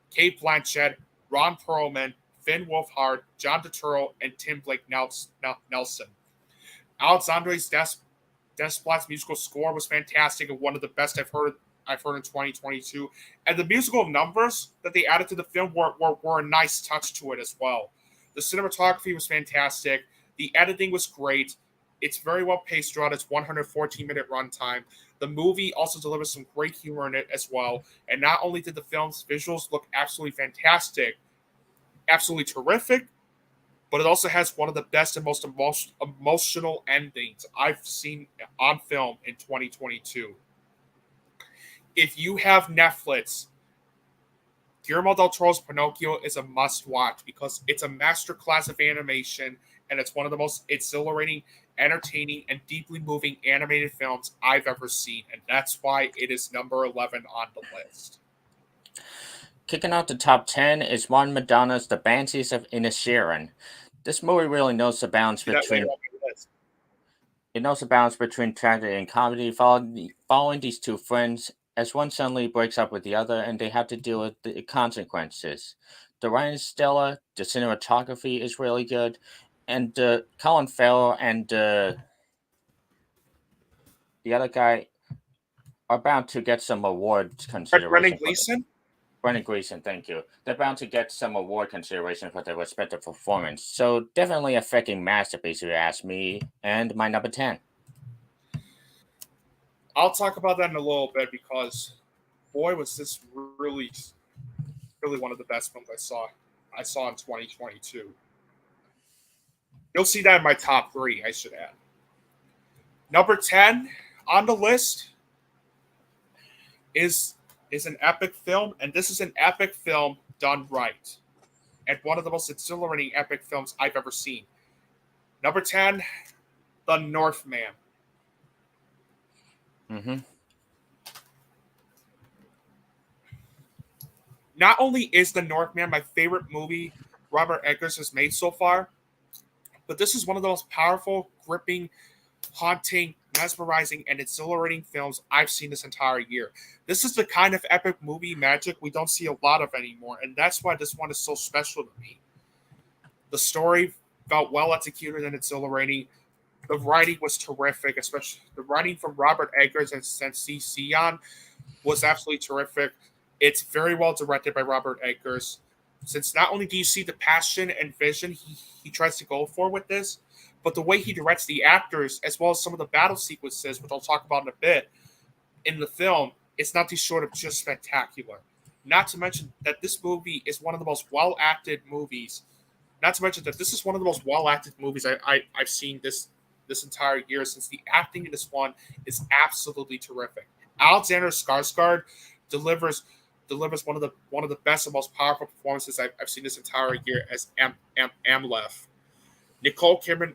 Kate Blanchett, Ron Perlman, Finn Wolfhard, John Turturro, and Tim Blake Nelson. Alexandre Desplat's musical score was fantastic and one of the best I've heard in 2022. And the musical numbers that they added to the film were a nice touch to it as well. The cinematography was fantastic. The editing was great. It's very well paced throughout its 114-minute runtime. The movie also delivers some great humor in it as well. And not only did the film's visuals look absolutely fantastic, absolutely terrific, but it also has one of the best and most emotional endings I've seen on film in 2022. If you have Netflix, Guillermo del Toro's Pinocchio is a must-watch because it's a masterclass of animation, and it's one of the most exhilarating, entertaining, and deeply moving animated films I've ever seen, and that's why it is number 11 on the list.
Kicking out the top 10 is Juan Madonna's The Banshees of Inisherin. This movie really knows the balance between tragedy and comedy, following these two friends as one suddenly breaks up with the other and they have to deal with the consequences. The writing is stellar, the cinematography is really good, and Colin Farrell and the other guy are bound to get some award consideration. Brendan Gleeson, thank you. They're bound to get some award consideration for their respective performance. So definitely a freaking masterpiece if you ask me, and my number 10.
I'll talk about that in a little bit because, boy, was this really, really one of the best films I saw in 2022. You'll see that in my top 3, I should add. Number 10 on the list is an epic film, and this is an epic film done right. And one of the most exhilarating epic films I've ever seen. Number 10, The Northman.
Mm-hmm.
Not only is The Northman my favorite movie Robert Eggers has made so far, but this is one of the most powerful, gripping, haunting, mesmerizing, and exhilarating films I've seen this entire year. This is the kind of epic movie magic we don't see a lot of anymore, and that's why this one is so special to me. The story felt well executed and exhilarating. The writing was terrific, especially the writing from Robert Eggers and Sensei Sion was absolutely terrific. It's very well directed by Robert Eggers. Since not only do you see the passion and vision he tries to go for with this, but the way he directs the actors, as well as some of the battle sequences, which I'll talk about in a bit, in the film, it's nothing short of just spectacular. Not to mention that this movie is one of the most well-acted movies. Not to mention that this is one of the most well-acted movies I've seen this entire year, since the acting in this one is absolutely terrific. Alexander Skarsgård delivers one of the best and most powerful performances I've seen this entire year as Amleth. Nicole Kidman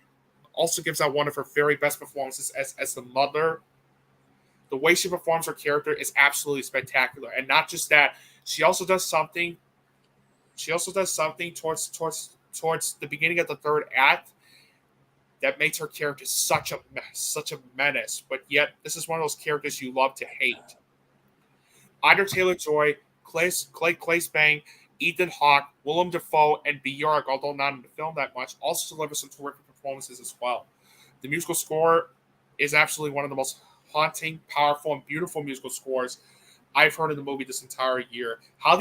also gives out one of her very best performances as the mother. The way she performs her character is absolutely spectacular, and not just that, she also does something. She also does something towards the beginning of the third act that makes her character such a menace. But yet, this is one of those characters you love to hate. Ida Taylor-Joy, Clay Bang, Ethan Hawke, Willem Dafoe, and Bjork, although not in the film that much, also deliver some terrific performances as well. The musical score is absolutely one of the most haunting, powerful, and beautiful musical scores I've heard in the movie this entire year. How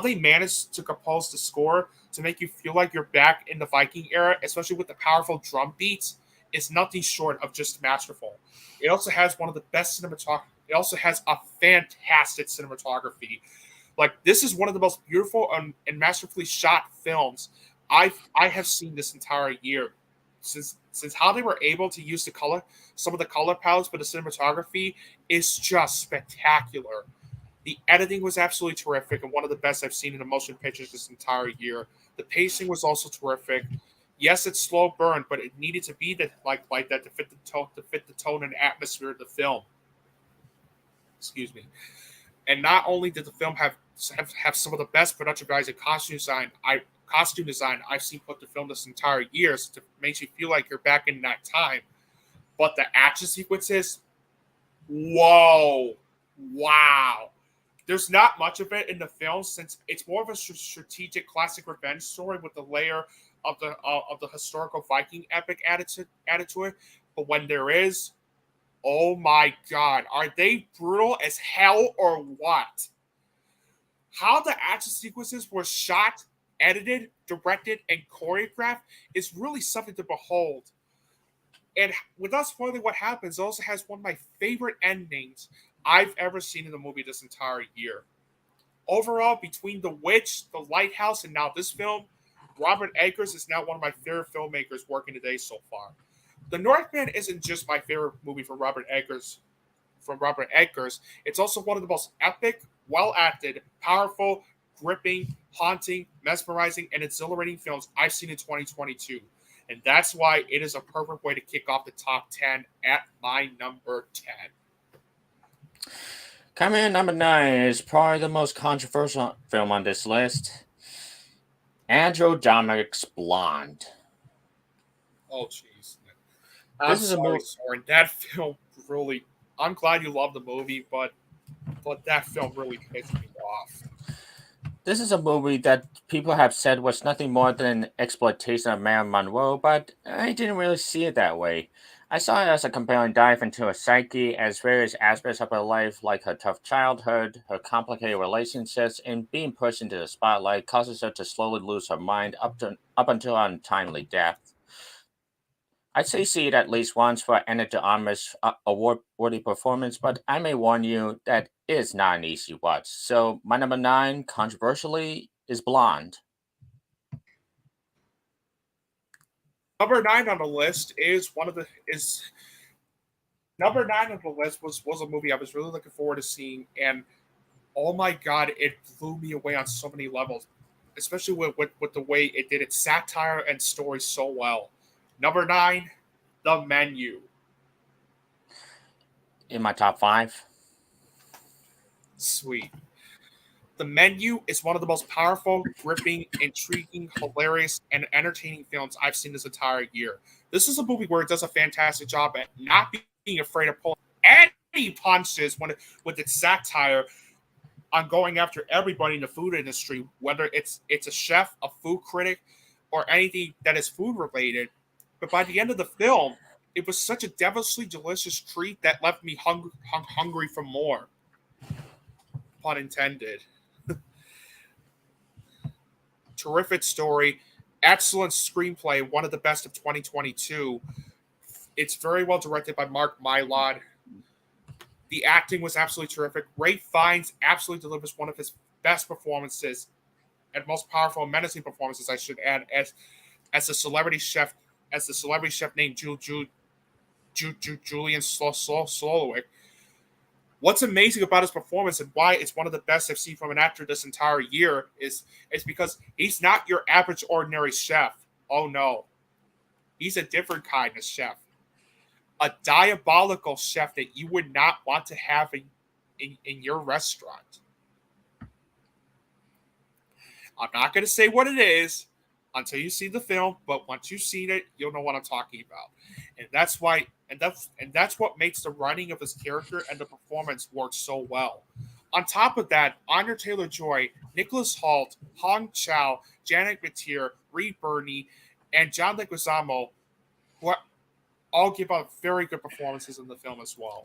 they managed to compose the score to make you feel like you're back in the Viking era, especially with the powerful drum beats, is nothing short of just masterful. It also has one of the best cinematography. It also has a fantastic cinematography. Like, this is one of the most beautiful and masterfully shot films I have seen this entire year. Since how they were able to use some of the color palettes, but the cinematography is just spectacular. The editing was absolutely terrific and one of the best I've seen in the motion pictures this entire year. The pacing was also terrific. Yes, it's slow burn, but it needed to be like that to fit the tone and atmosphere of the film. Excuse me. And not only did the film have some of the best production values and costume design I've seen put to film this entire year. So it makes you feel like you're back in that time. But the action sequences, whoa, wow. There's not much of it in the film since it's more of a strategic classic revenge story with the layer of the historical Viking epic added to it. But when there is, oh my god, are they brutal as hell or what? How the action sequences were shot, edited, directed, and choreographed is really something to behold. And without spoiling what happens, it also has one of my favorite endings I've ever seen in a movie this entire year. Overall, between The Witch, The Lighthouse, and now this film, Robert Eggers is now one of my favorite filmmakers working today so far. The Northman isn't just my favorite movie from Robert Eggers. It's also one of the most epic, well acted, powerful, gripping, haunting, mesmerizing, and exhilarating films I've seen in 2022. And that's why it is a perfect way to kick off the top 10 at my number 10.
Coming in number 9 is probably the most controversial film on this list. Andrew Dominic's Blonde.
Oh, jeez. I'm sorry, Søren. That film really. I'm glad you love the movie, but that film really pissed me off.
This is a movie that people have said was nothing more than an exploitation of Marilyn Monroe, but I didn't really see it that way. I saw it as a compelling dive into her psyche, as various aspects of her life, like her tough childhood, her complicated relationships, and being pushed into the spotlight, causes her to slowly lose her mind up until her untimely death. I'd say see it at least once for Anna de Armas' award-worthy performance, but I may warn you that it is not an easy watch. So my number 9, controversially, is Blonde.
Number 9 on the list number 9 on the list was a movie I was really looking forward to seeing, and oh my god, it blew me away on so many levels, especially with the way it did its satire and story so well. Number 9, The Menu.
In my top 5.
Sweet. The Menu is one of the most powerful, gripping, intriguing, hilarious, and entertaining films I've seen this entire year. This is a movie where it does a fantastic job at not being afraid of pulling any punches with its satire on going after everybody in the food industry, whether it's a chef, a food critic, or anything that is food related. But by the end of the film, it was such a devilishly delicious treat that left me hungry for more. Pun intended. Terrific story, excellent screenplay, one of the best of 2022. It's very well directed by Mark Mylod. The acting was absolutely terrific. Ray Fiennes absolutely delivers one of his best performances and most powerful and menacing performances, I should add, as a celebrity chef, named Julian Slolowick. What's amazing about his performance and why it's one of the best I've seen from an actor this entire year is because he's not your average ordinary chef. Oh no. He's a different kind of chef. A diabolical chef that you would not want to have in your restaurant. I'm not going to say what it is until you see the film, but once you've seen it, you'll know what I'm talking about. And that's why, and that's what makes the writing of his character and the performance work so well. On top of that, Anya Taylor-Joy, Nicholas Hoult, Hong Chow, Janet Mateer, Reed Birney, and John Leguizamo, who all give out very good performances in the film as well.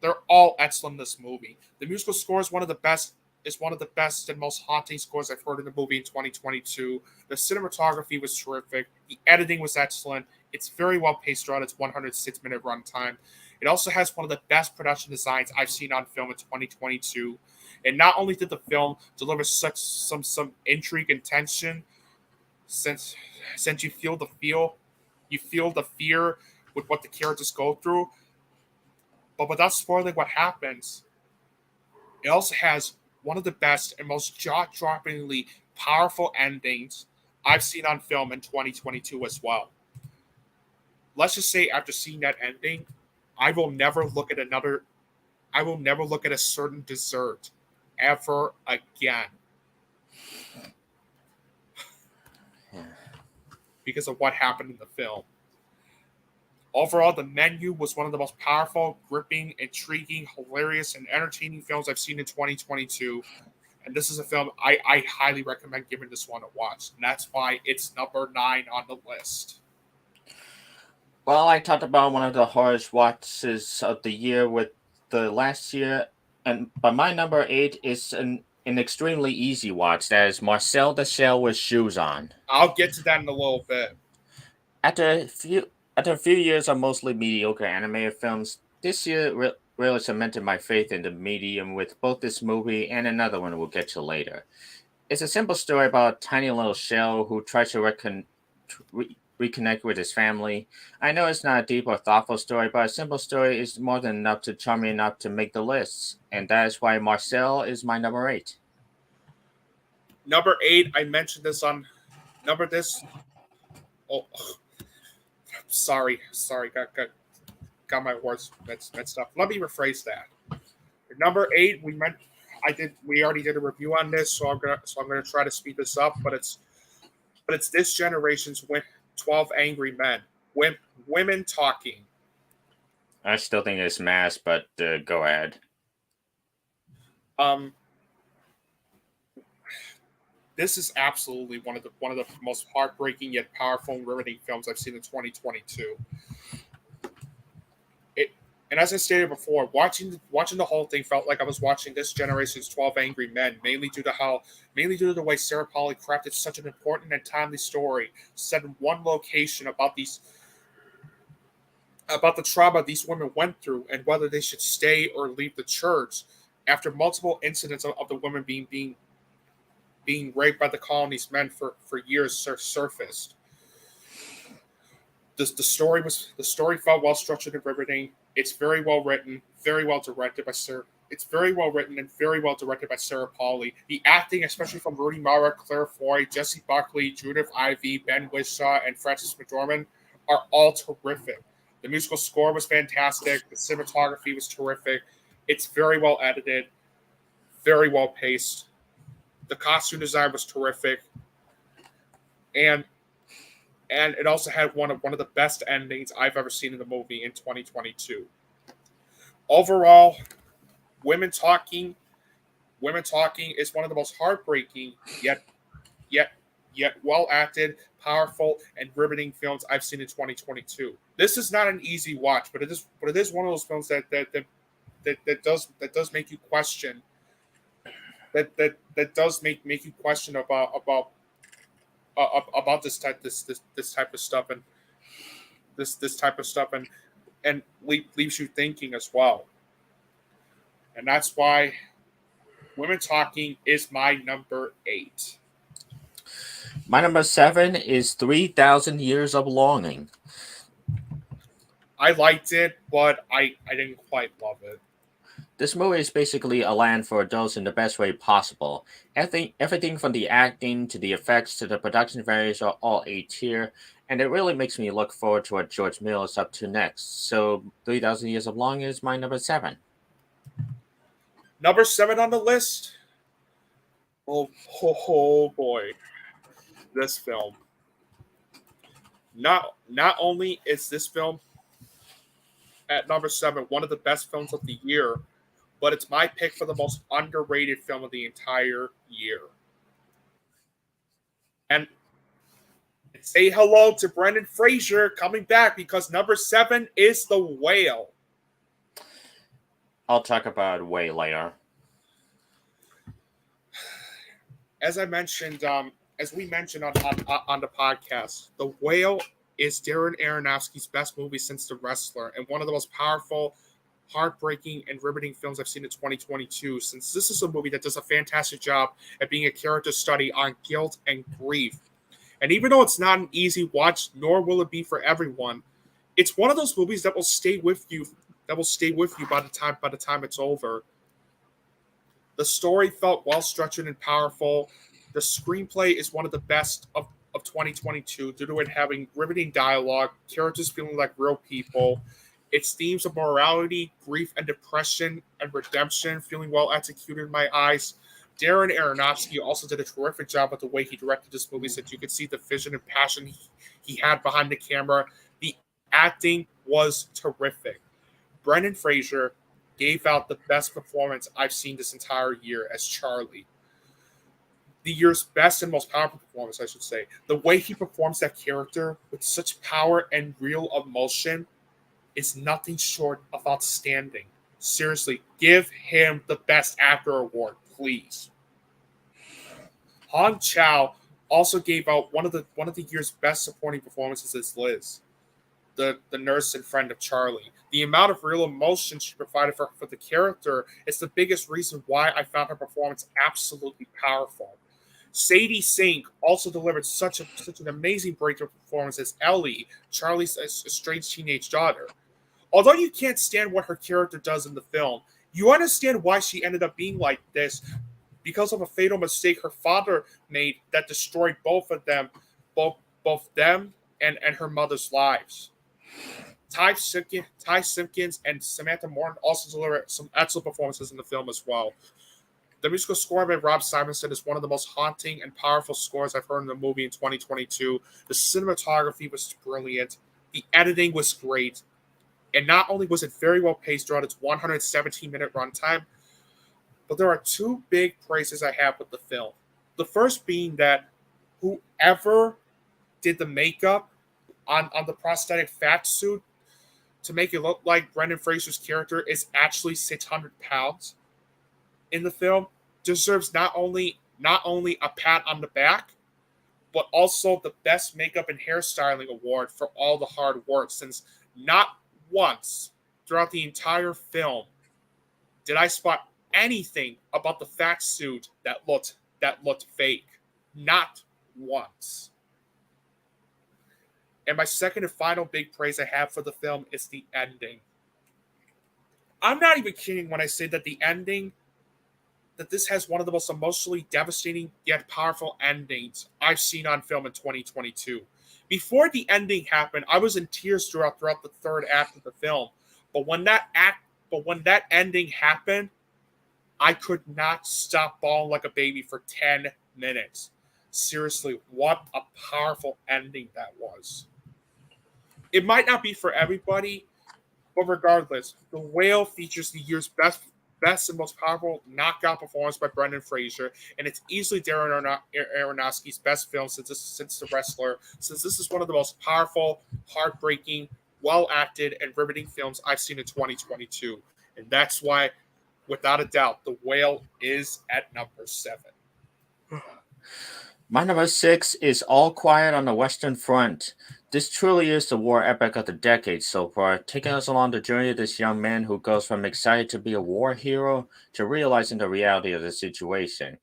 They're all excellent in this movie. The musical score is one of the best and most haunting scores I've heard in the movie in 2022. The cinematography was terrific. The editing was excellent. It's very well paced throughout its 106-minute runtime. It also has one of the best production designs I've seen on film in 2022. And not only did the film deliver some intrigue and tension, since you feel the fear with what the characters go through, but without spoiling what happens, it also has one of the best and most jaw-droppingly powerful endings I've seen on film in 2022 as well. Let's just say after seeing that ending, I will never look at a certain dessert ever again.
Yeah.
because of what happened in the film. Overall, The Menu was one of the most powerful, gripping, intriguing, hilarious, and entertaining films I've seen in 2022. And this is a film I highly recommend giving this one a watch. And that's why it's number 9 on the list.
Well, I talked about one of the hardest watches of the year with the last year, but my number 8 is an extremely easy watch. That is Marcel the Shell with Shoes On.
I'll get to that in a little bit.
After a few years of mostly mediocre animated films, this year really cemented my faith in the medium with both this movie and another one we'll get to later. It's a simple story about a tiny little shell who tries to reconnect with his family. I know it's not a deep or thoughtful story, but a simple story is more than enough to charm me enough to make the list, and that is why Marcel is my number 8.
Number 8, I mentioned this on Oh, sorry, got my words mixed up. Let me rephrase that. Number 8, we already did a review on this, so I'm gonna try to speed this up. But it's this generation's 12 Angry Men, women talking.
I still think it's mass, but go ahead.
This is absolutely one of the most heartbreaking yet powerful and riveting films I've seen in 2022. And as I stated before, watching the whole thing felt like I was watching this generation's 12 Angry Men, mainly due to the way Sarah Polley crafted such an important and timely story, set in one location about the trauma these women went through and whether they should stay or leave the church after multiple incidents of the women being raped by the colony's men for years surfaced. The story felt well structured and riveting. It's very well written, very well directed by Sarah. It's very well written and very well directed by Sarah Polley. The acting, especially from Rooney Mara, Claire Foy, Jessie Buckley, Judith Ivey, Ben Whishaw, and Frances McDormand, are all terrific. The musical score was fantastic. The cinematography was terrific. It's very well edited, very well paced. The costume design was terrific, and it also had one of the best endings I've ever seen in a movie in 2022. Overall, Women Talking is one of the most heartbreaking yet well acted, powerful, and riveting films I've seen in 2022. This is not an easy watch, but it is one of those films that does make you question. That does make you question about this type of stuff and this type of stuff and leaves you thinking as well. And that's why Women Talking is my number 8.
My number 7 is 3,000 Years of Longing.
I liked it, but I didn't quite love it.
This movie is basically a land for adults in the best way possible. Everything from the acting to the effects to the production values are all A tier, and it really makes me look forward to what George Miller is up to next. So 3,000 Years of Longing is my number 7.
Number 7 on the list. Oh boy. This film. Not only is this film at number 7 one of the best films of the year, but it's my pick for the most underrated film of the entire year. And say hello to Brendan Fraser coming back because number 7 is The Whale.
I'll talk about it way later.
As I mentioned, as we mentioned on the podcast, The Whale is Darren Aronofsky's best movie since The Wrestler and one of the most powerful, heartbreaking, and riveting films I've seen in 2022, since this is a movie that does a fantastic job at being a character study on guilt and grief. And even though it's not an easy watch, nor will it be for everyone, it's one of those movies that will stay with you by the time it's over. The story felt well structured and powerful. The screenplay is one of the best of 2022 due to it having riveting dialogue, characters feeling like real people, its themes of morality, grief, and depression and redemption feeling well executed in my eyes, Darren Aronofsky also did a terrific job with the way he directed this movie, since you could see the vision and passion he had behind the camera. The acting was terrific. Brendan Fraser gave out the best performance I've seen this entire year as Charlie. The year's best and most powerful performance, I should say. The way he performs that character with such power and real emotion is nothing short of outstanding. Seriously, give him the Best Actor award, please. Hong Chow also gave out one of the year's best supporting performances as Liz, the nurse and friend of Charlie. The amount of real emotion she provided for the character is the biggest reason why I found her performance absolutely powerful. Sadie Sink also delivered such an amazing breakthrough performance as Ellie, Charlie's estranged teenage daughter. Although you can't stand what her character does in the film, you understand why she ended up being like this, because of a fatal mistake her father made that destroyed both of them, both them and her mother's lives. Ty Simpkins and Samantha Morton also delivered some excellent performances in the film as well. The musical score by Rob Simonson is one of the most haunting and powerful scores I've heard in a movie in 2022. The cinematography was brilliant. The editing was great. And not only was it very well paced throughout its 117-minute runtime, but there are two big praises I have with the film. The first being that whoever did the makeup on the prosthetic fat suit to make it look like Brendan Fraser's character is actually 600 pounds in the film deserves not only a pat on the back, but also the best makeup and hairstyling award for all the hard work, since not once throughout the entire film did I spot anything about the fat suit that looked fake. Not once. And my second and final big praise I have for the film is the ending. I'm not even kidding when I say that the ending, that this has one of the most emotionally devastating yet powerful endings I've seen on film in 2022. Before the ending happened, I was in tears throughout the third act of the film. But when that ending happened, I could not stop bawling like a baby for 10 minutes. Seriously, what a powerful ending that was. It might not be for everybody, but regardless, The Whale features the year's best and most powerful knockout performance by Brendan Fraser, and it's easily Darren Aronofsky's best film since The Wrestler, since this is one of the most powerful, heartbreaking, well-acted, and riveting films I've seen in 2022. And that's why, without a doubt, The Whale is at number 7.
My number 6 is All Quiet on the Western Front. This truly is the war epic of the decade so far, taking us along the journey of this young man who goes from excited to be a war hero to realizing the reality of the situation.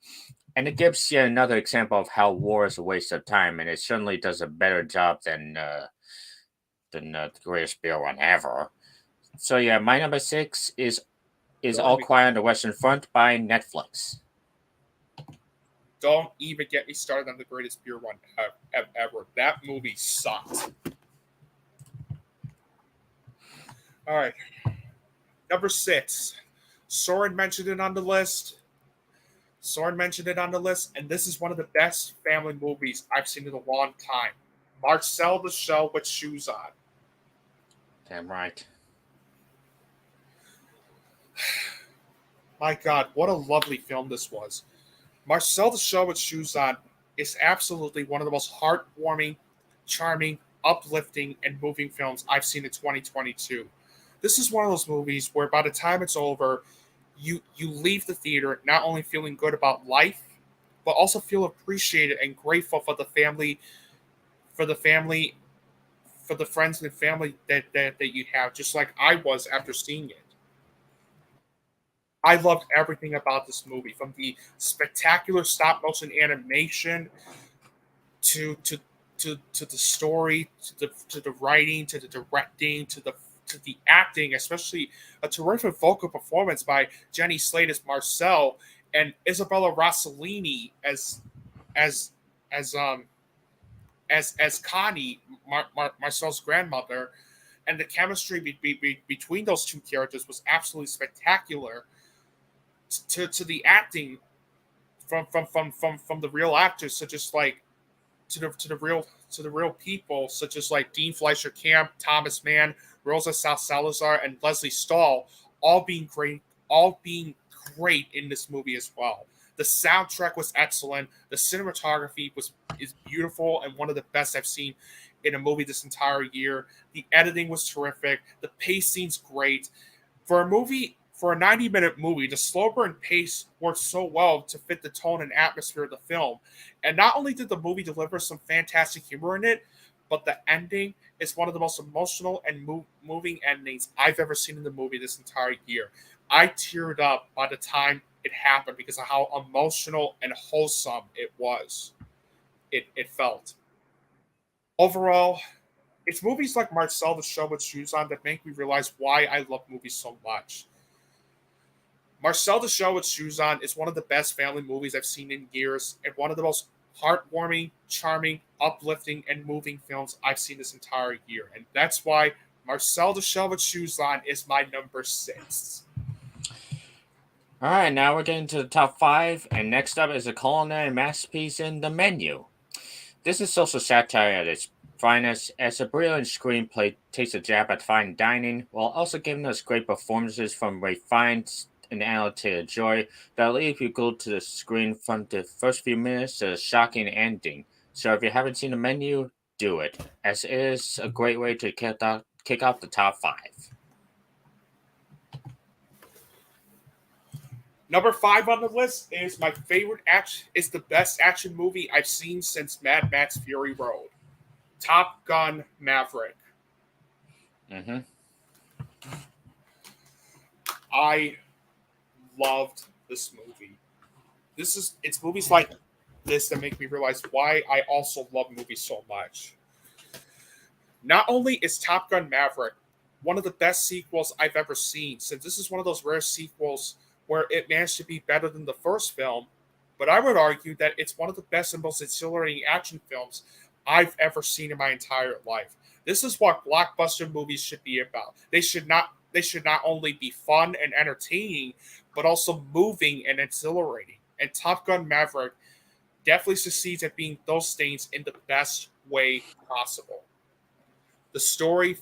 And it gives yet another example of how war is a waste of time, and it certainly does a better job than the greatest beer one ever. So yeah, my number 6 is All Quiet on the Western Front by Netflix.
Don't even get me started on the greatest beer one ever. That movie sucked. All right. Number 6. Søren mentioned it on the list. And this is one of the best family movies I've seen in a long time. Marcel the Shell with Shoes On.
Damn right.
My God, what a lovely film this was. Marcel the Shell with Shoes On is absolutely one of the most heartwarming, charming, uplifting, and moving films I've seen in 2022. This is one of those movies where by the time it's over, you leave the theater not only feeling good about life, but also feel appreciated and grateful for the family, for the friends and family that you have, just like I was after seeing it. I loved everything about this movie, from the spectacular stop motion animation to the story, to the writing, to the directing, to the acting, especially a terrific vocal performance by Jenny Slate as Marcel and Isabella Rossellini as Connie, Marcel's grandmother, and the chemistry between those two characters was absolutely spectacular. To the acting, from the real actors, such as like to the real people, such as like Dean Fleischer Camp, Thomas Mann, Rosa Salazar, and Leslie Stahl, all being great in this movie as well. The soundtrack was excellent. The cinematography is beautiful and one of the best I've seen in a movie this entire year. The editing was terrific. The pacing's great. For a 90-minute movie, the slow burn pace worked so well to fit the tone and atmosphere of the film. And not only did the movie deliver some fantastic humor in it, but the ending is one of the most emotional and moving endings I've ever seen in the movie this entire year. I teared up by the time it happened because of how emotional and wholesome it was. It felt. Overall, it's movies like Marcel the Shell with Shoes On that make me realize why I love movies so much. Marcel the Shell with Shoes On is one of the best family movies I've seen in years and one of the most heartwarming, charming, uplifting, and moving films I've seen this entire year. And that's why Marcel the Shell with Shoes On is my number 6.
All right, now we're getting to the top 5, and next up is a culinary masterpiece in The Menu. This is social satire at its finest, as a brilliant screenplay takes a jab at fine dining, while also giving us great performances from refined and annotated joy that leave you glued to the screen from the first few minutes to the shocking ending. So if you haven't seen The Menu, do it, as it is a great way to kick off the top 5.
Number 5 on the list is my favorite is the best action movie I've seen since Mad Max Fury Road. Top Gun Maverick.
Mm-hmm.
I loved this movie. It's movies like this that make me realize why I also love movies so much. Not only is Top Gun Maverick one of the best sequels I've ever seen, since this is one of those rare sequels where it managed to be better than the first film, but I would argue that it's one of the best and most exhilarating action films I've ever seen in my entire life. This is what blockbuster movies should be about. They should not only be fun and entertaining, but also moving and exhilarating. And Top Gun Maverick definitely succeeds at being those things in the best way possible. The story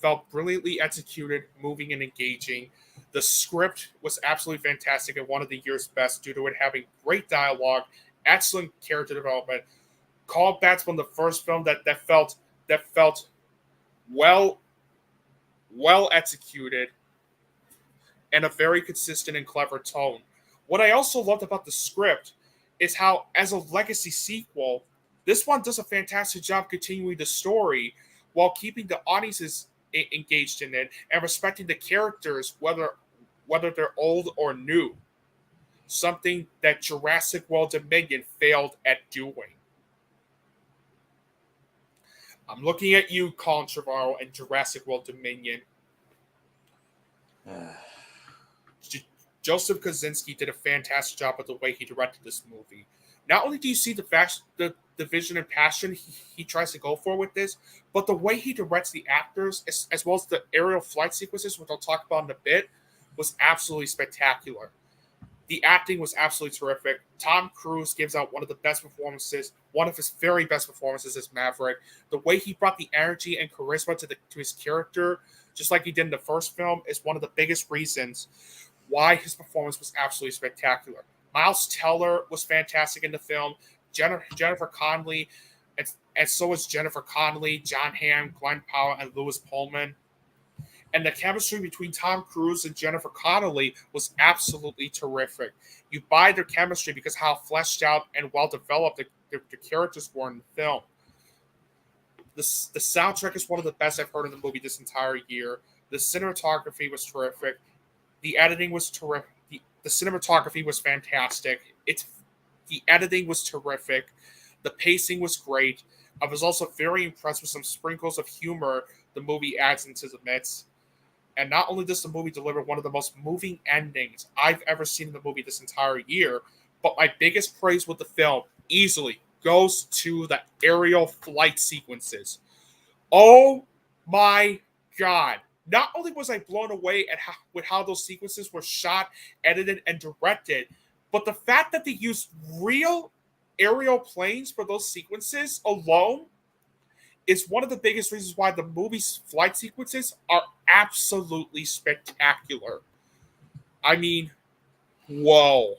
felt brilliantly executed, moving and engaging. The script was absolutely fantastic and one of the year's best due to it having great dialogue, excellent character development, callbacks from the first film that felt well executed, and a very consistent and clever tone. What I also loved about the script is how, as a legacy sequel, this one does a fantastic job continuing the story while keeping the audiences engaged in it and respecting the characters, whether they're old or new. Something that Jurassic World Dominion failed at doing. I'm looking at you, Colin Trevorrow, and Jurassic World Dominion. Joseph Kosinski did a fantastic job with the way he directed this movie. Not only do you see the vision and passion he tries to go for with this, but the way he directs the actors, as well as the aerial flight sequences, which I'll talk about in a bit, was absolutely spectacular. The acting was absolutely terrific. Tom Cruise gives out one of the best performances, one of his very best performances as Maverick. The way he brought the energy and charisma to his character, just like he did in the first film, is one of the biggest reasons why his performance was absolutely spectacular. Miles Teller was fantastic in the film. Jennifer Connelly, and so was Jennifer Connelly, John Hamm, Glenn Powell, and Lewis Pullman. And the chemistry between Tom Cruise and Jennifer Connelly was absolutely terrific. You buy their chemistry because how fleshed out and well developed the characters were in the film. The soundtrack is one of the best I've heard in the movie this entire year. The cinematography was terrific. The editing was terrific. The cinematography was fantastic. The editing was terrific. The pacing was great. I was also very impressed with some sprinkles of humor the movie adds into the mix. And not only does the movie deliver one of the most moving endings I've ever seen in the movie this entire year, but my biggest praise with the film easily goes to the aerial flight sequences. Oh my God. Not only was I blown away with how those sequences were shot, edited, and directed, But the fact that they used real aerial planes for those sequences alone is one of the biggest reasons why the movie's flight sequences are absolutely spectacular. I mean, whoa.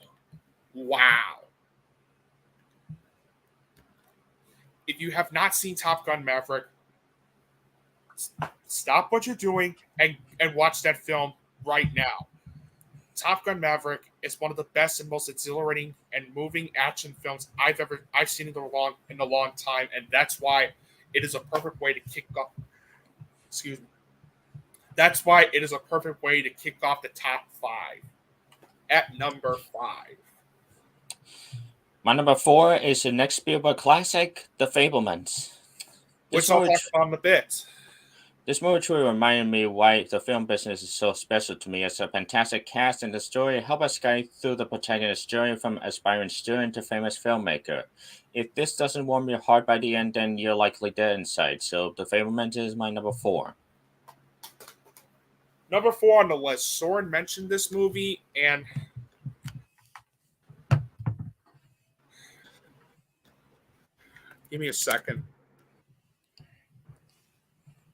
Wow. If you have not seen Top Gun Maverick, stop what you're doing and watch that film right now. Top Gun Maverick is one of the best and most exhilarating and moving action films I've seen in a long time, and that's why it is a perfect way to kick off. Excuse me. That's why it is a perfect way to kick off the top 5. At number 5.
My number 4 is the next Spielberg classic, The Fabelmans.
Which I'll talk about in a bit.
This movie truly reminded me why the film business is so special to me. It's a fantastic cast, and the story helps us guide through the protagonist's journey from aspiring student to famous filmmaker. If this doesn't warm your heart by the end, then you're likely dead inside. So The Fabelmans is my number 4.
Number 4 on the list. Søren mentioned this movie, and give me a second.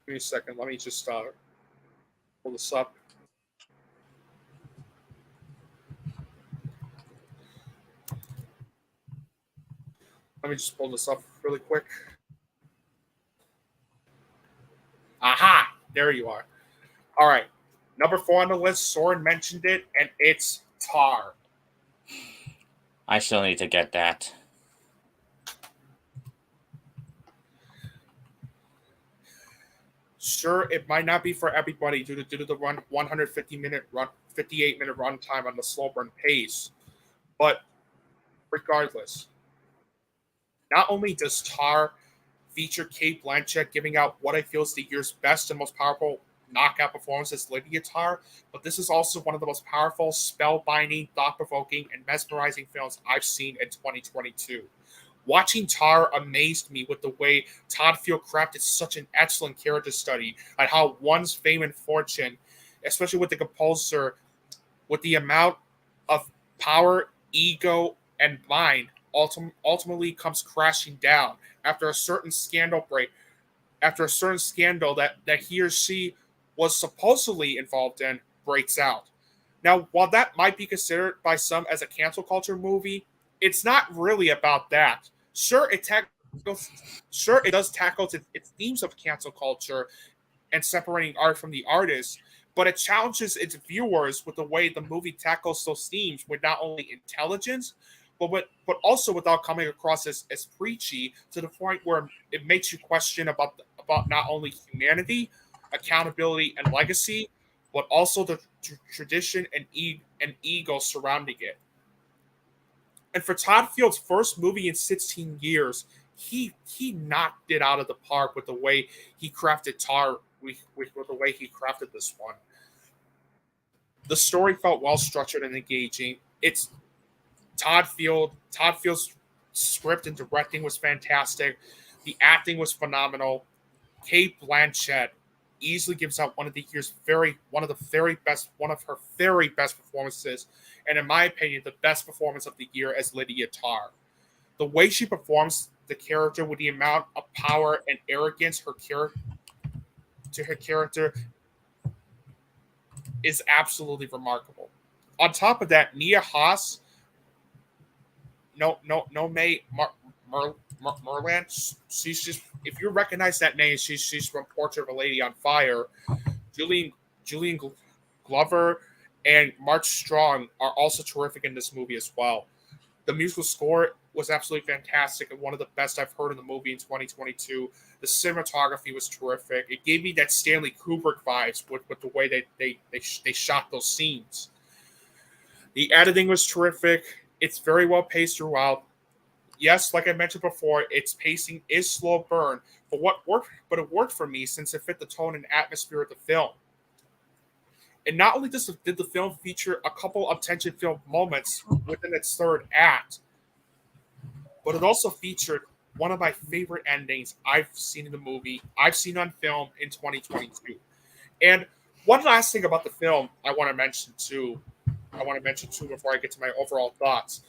Give me a second. Let me just pull this up. Let me just pull this up really quick. Aha! There you are. All right. Number 4 on the list. Søren mentioned it, and it's Tar.
I still need to get that.
Sure, it might not be for everybody due to the 58-minute run time on the slow burn pace. But regardless, not only does Tar feature Cate Blanchett giving out what I feel is the year's best and most powerful knockout performance as Lydia Tar, but this is also one of the most powerful, spellbinding, thought-provoking, and mesmerizing films I've seen in 2022. Watching Tar amazed me with the way Todd Field crafted such an excellent character study on how one's fame and fortune, especially with the composer, with the amount of power, ego, and mind, ultimately comes crashing down after a certain scandal that he or she was supposedly involved in breaks out. Now, while that might be considered by some as a cancel culture movie, it's not really about that. Sure, it does tackle its themes of cancel culture and separating art from the artist, but it challenges its viewers with the way the movie tackles those themes with not only intelligence, but also without coming across as preachy to the point where it makes you question about not only humanity, accountability, and legacy, but also the tradition and ego surrounding it. And for Todd Field's first movie in 16 years, he knocked it out of the park with the way he crafted Tar, with the way he crafted this one. The story felt well structured and engaging. It's Todd Field's script and directing was fantastic. The acting was phenomenal. Cate Blanchett easily gives out one of her very best performances, and in my opinion, the best performance of the year as Lydia Tar. The way she performs the character with the amount of power and arrogance her character is absolutely remarkable. On top of that, Nia Haas, Merland, she's just, if you recognize that name, she's from Portrait of a Lady on Fire. Julian Glover and Mark Strong are also terrific in this movie as well. The musical score was absolutely fantastic and one of the best I've heard in the movie in 2022. The cinematography was terrific. It gave me that Stanley Kubrick vibes with the way they shot those scenes. The editing was terrific. It's very well paced throughout. Yes, like I mentioned before, its pacing is slow burn, but it worked for me since it fit the tone and atmosphere of the film. And not only did the film feature a couple of tension-filled moments within its third act, but it also featured one of my favorite endings I've seen in the movie, I've seen on film in 2022. And one last thing about the film I want to mention too I want to mention too before I get to my overall thoughts.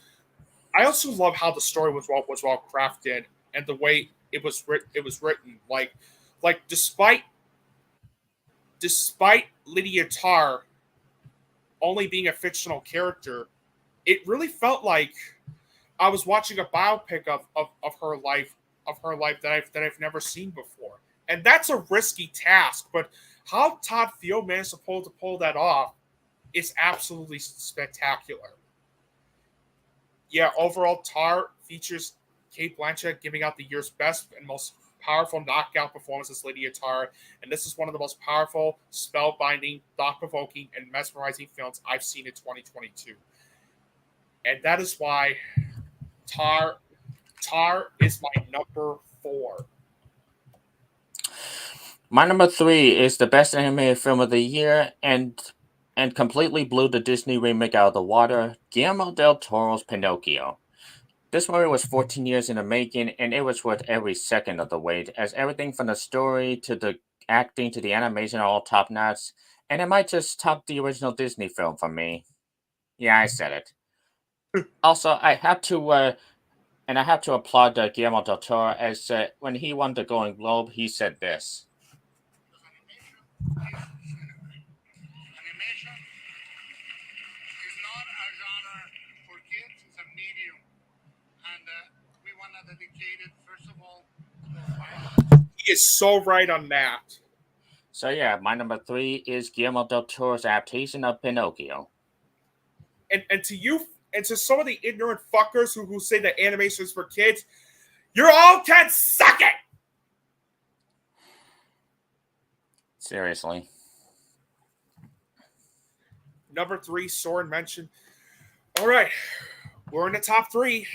I also love how the story was well crafted and the way it was written. Like despite Lydia Tarr only being a fictional character, it really felt like I was watching a biopic of her life that I've never seen before. And that's a risky task, but how Todd Field managed to pull that off is absolutely spectacular. Yeah, overall, Tar features Kate Blanchett giving out the year's best and most powerful knockout performance as Lydia Tar, and this is one of the most powerful, spellbinding, thought-provoking, and mesmerizing films I've seen in 2022. And that is why Tar Tar is my number 4.
My number 3 is the best animated film of the year and completely blew the Disney remake out of the water, Guillermo del Toro's Pinocchio. This movie was 14 years in the making, and it was worth every second of the wait, as everything from the story to the acting to the animation are all top notch, and it might just top the original Disney film for me. Yeah, I said it. Also, I have to applaud Guillermo del Toro, as when he won the Golden Globe, he said this.
Animation is not a genre for kids, it's a medium. And we want to dedicate it, first of all, to
He is so right on that.
So yeah, my number 3 is Guillermo del Toro's adaptation of Pinocchio.
And to you and to some of the ignorant fuckers who say that animation is for kids, you're all can suck it.
Seriously.
Number 3, Søren mentioned. All right, we're in the top 3.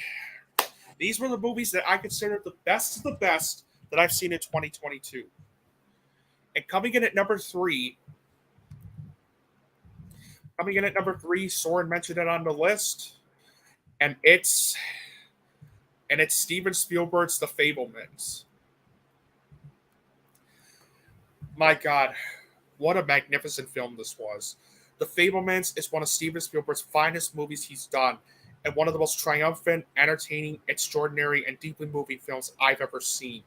These were the movies that I consider the best of the best that I've seen in 2022. And coming in at number 3, Søren mentioned it on the list, and it's Steven Spielberg's The Fabelmans. My God, what a magnificent film this was. The Fabelmans is one of Steven Spielberg's finest movies he's done, and one of the most triumphant, entertaining, extraordinary, and deeply moving films I've ever seen.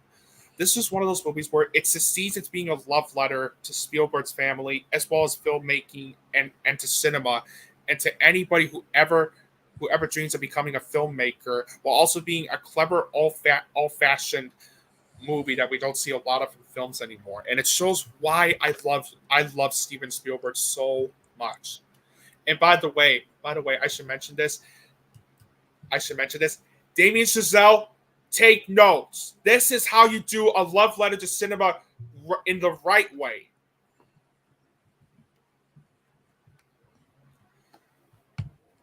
This is one of those movies where it succeeds at being a love letter to Spielberg's family, as well as filmmaking and to cinema, and to anybody who ever dreams of becoming a filmmaker, while also being a clever, old-fashioned movie that we don't see a lot of in films anymore. And it shows why I love Steven Spielberg so much. And by the way, I should mention this. Damien Chazelle, take notes. This is how you do a love letter to cinema in the right way.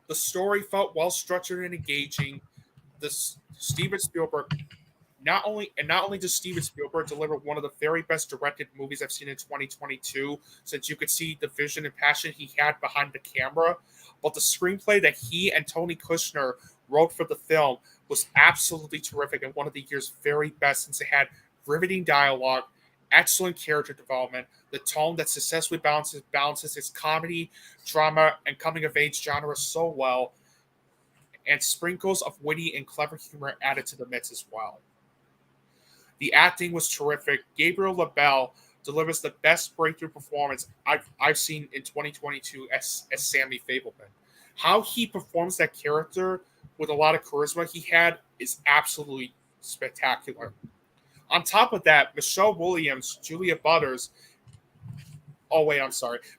The story felt well structured and engaging. Steven Spielberg not only does Steven Spielberg deliver one of the very best directed movies I've seen in 2022, since you could see the vision and passion he had behind the camera, but the screenplay that he and Tony Kushner wrote for the film was absolutely terrific and one of the year's very best, since it had riveting dialogue, excellent character development, the tone that successfully balances its comedy, drama, and coming-of-age genre so well, and sprinkles of witty and clever humor added to the mix as well. The acting was terrific. Gabriel LaBelle delivers the best breakthrough performance I've seen in 2022 as Sammy Fableman. How he performs that character with a lot of charisma he had is absolutely spectacular. On top of that, Michelle Williams, Julia Butters,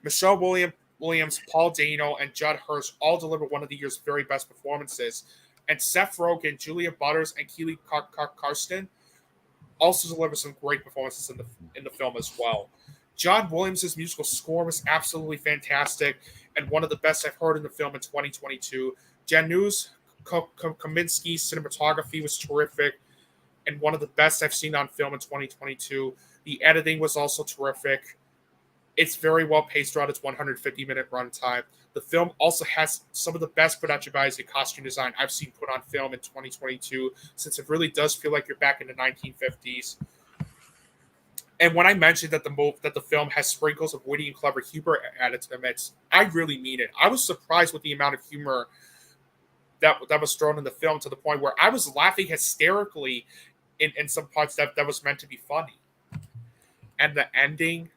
Michelle Williams, Paul Dano, and Judd Hirsch all deliver one of the year's very best performances. And Seth Rogen, Julia Butters, and Keely Karsten also deliver some great performances in the film as well. John Williams' musical score was absolutely fantastic and one of the best I've heard in the film in 2022. Janusz Kaminski's cinematography was terrific and one of the best I've seen on film in 2022. The editing was also terrific. It's very well paced throughout its 150-minute runtime. The film also has some of the best production values and costume design I've seen put on film in 2022, since it really does feel like you're back in the 1950s. And when I mentioned that the film has sprinkles of witty and clever humor at its limits, I really mean it. I was surprised with the amount of humor that was thrown in the film, to the point where I was laughing hysterically in some parts that was meant to be funny. And the ending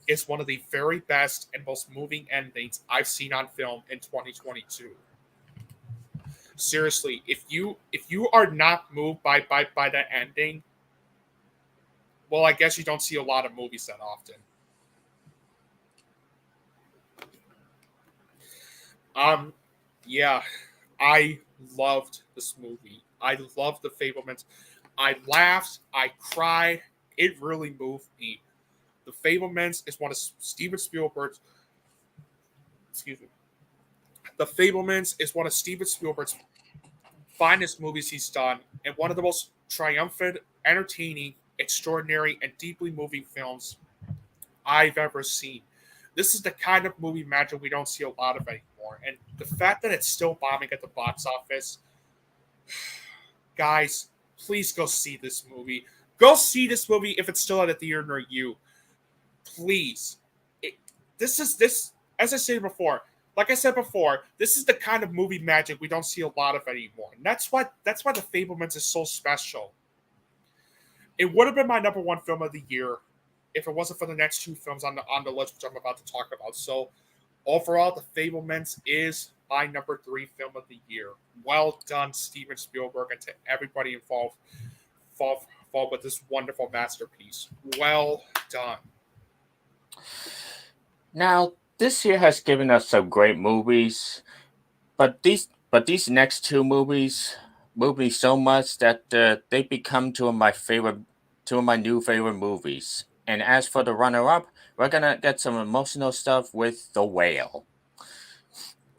is one of the very best and most moving endings I've seen on film in 2022. Seriously, if you are not moved by that ending, well, I guess you don't see a lot of movies that often. Yeah, I loved this movie. I loved The Fablemans. I laughed, I cried. It really moved me. The Fablemans is one of Steven Spielberg's. Excuse me. The Fablemans is one of Steven Spielberg's finest movies he's done, and one of the most triumphant, entertaining, extraordinary, and deeply moving films I've ever seen. This is the kind of movie magic we don't see a lot of anymore, and the fact that it's still bombing at the box office, guys, please go see this movie. Go see this movie if it's still at a theater near you. Please. This, as I said before, like I said before, this is the kind of movie magic we don't see a lot of anymore. And that's why The Fablemans is so special. It would have been my number one film of the year if it wasn't for the next two films on the list, which I'm about to talk about. So overall, The Fablemans is my number 3 film of the year. Well done, Steven Spielberg, and to everybody involved with this wonderful masterpiece. Well done.
Now, this year has given us some great movies, but these next two movies moved me so much that they become two of my new favorite movies. And as for the runner-up, we're gonna get some emotional stuff with The Whale.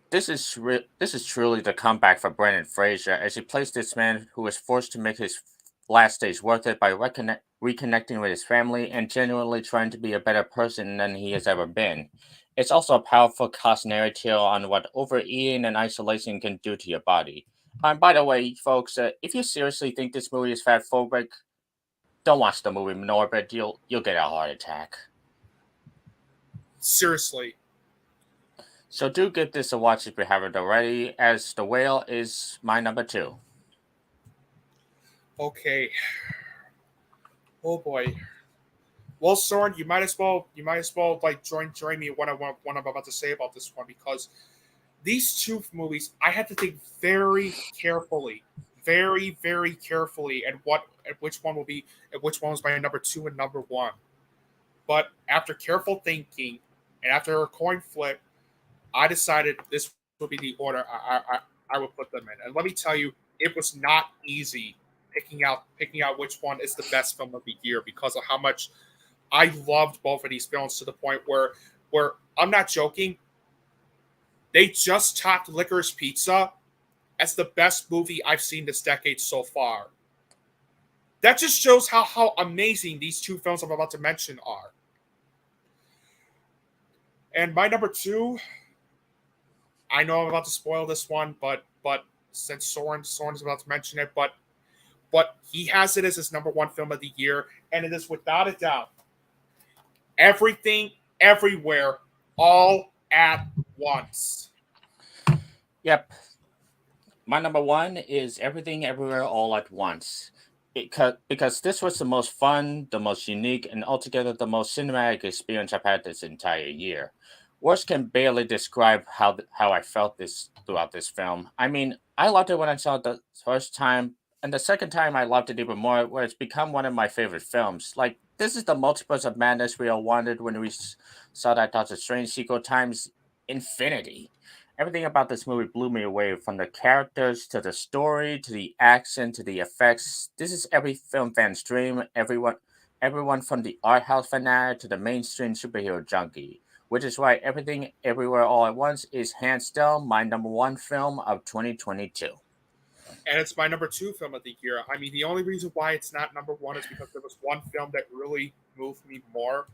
This is truly the comeback for Brendan Fraser as he plays this man who is forced to make his last days worth it by reconnecting with his family and genuinely trying to be a better person than he has ever been. It's also a powerful cautionary tale on what overeating and isolation can do to your body. And by the way, folks, if you seriously think this movie is fat phobic, don't watch the movie Norbert. You'll get a heart attack.
Seriously.
So do give this a watch if you haven't already, as The Whale is my number 2.
Okay. Oh boy. Well, Søren, you might as well like join me in what I'm about to say about this one, because these two movies I had to think very carefully, very very carefully, and which one was my number 2 and number 1. But after careful thinking and after a coin flip, I decided this would be the order I would put them in. And let me tell you, it was not easy picking out which one is the best film of the year, because of how much I loved both of these films, to the point where I'm not joking, they just topped Licorice Pizza as the best movie I've seen this decade so far. That just shows how amazing these two films I'm about to mention are. And my number 2, I know I'm about to spoil this one, but since Søren's about to mention it, but he has it as his number 1 film of the year, and it is without a doubt Everything, Everywhere, All at Once.
Yep. My number 1 is Everything Everywhere All at Once. Because this was the most fun, the most unique, and altogether the most cinematic experience I've had this entire year. Words can barely describe how I felt this throughout this film. I mean, I loved it when I saw it the first time, and the second time I loved it even more, where it's become one of my favorite films. Like, this is the multiverse of madness we all wanted when we saw that Doctor Strange sequel times infinity. Everything about this movie blew me away, from the characters to the story to the action to the effects. This is every film fan's dream. Everyone from the art house fanatic to the mainstream superhero junkie. Which is why Everything Everywhere All at Once is hands down my number 1 film of 2022.
And it's my number 2 film of the year. I mean, the only reason why it's not number 1 is because there was one film that really moved me more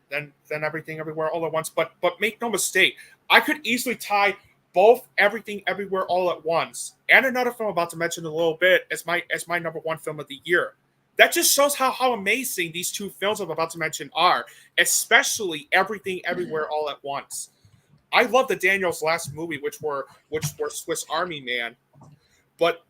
than Everything Everywhere All at Once. But make no mistake, I could easily tie both Everything Everywhere All at Once and another film I'm about to mention in a little bit as my number 1 film of the year. That just shows how amazing these two films I'm about to mention are, especially Everything Everywhere All at Once. I love the Daniels' last movie, which were Swiss Army Man, but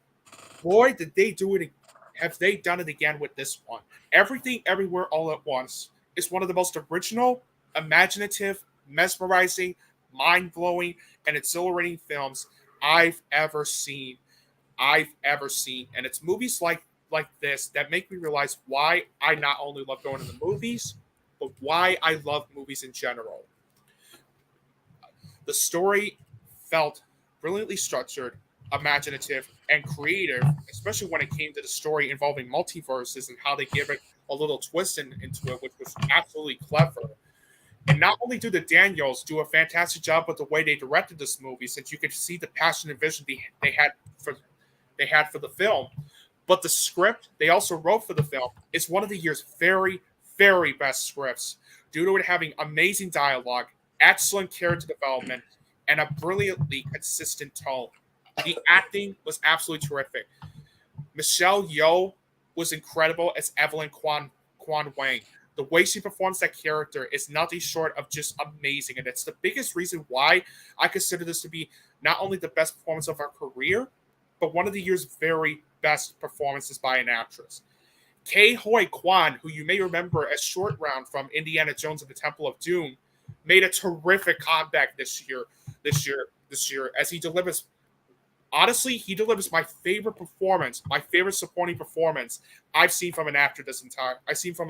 boy, did they do it! Have they done it again with this one? Everything Everywhere All at Once is one of the most original, imaginative, mesmerizing, mind blowing, and exhilarating films I've ever seen. And it's movies like this that make me realize why I not only love going to the movies, but why I love movies in general. The story felt brilliantly structured, imaginative, and creative, especially when it came to the story involving multiverses and how they give it a little twist into it, which was absolutely clever. And not only do the Daniels do a fantastic job with the way they directed this movie, since you could see the passion and vision they had for the film, but the script they also wrote for the film is one of the year's very, very best scripts, due to it having amazing dialogue, excellent character development, and a brilliantly consistent tone. The acting was absolutely terrific. Michelle Yeoh was incredible as Evelyn Quan Wang. The way she performs that character is nothing short of just amazing, and it's the biggest reason why I consider this to be not only the best performance of her career, but one of the year's very best performances by an actress. Kei Hoi Kwan, who you may remember as Short Round from Indiana Jones and the Temple of Doom, made a terrific comeback this year, as he delivers. Honestly, he delivers my favorite performance, my favorite supporting performance I've seen from a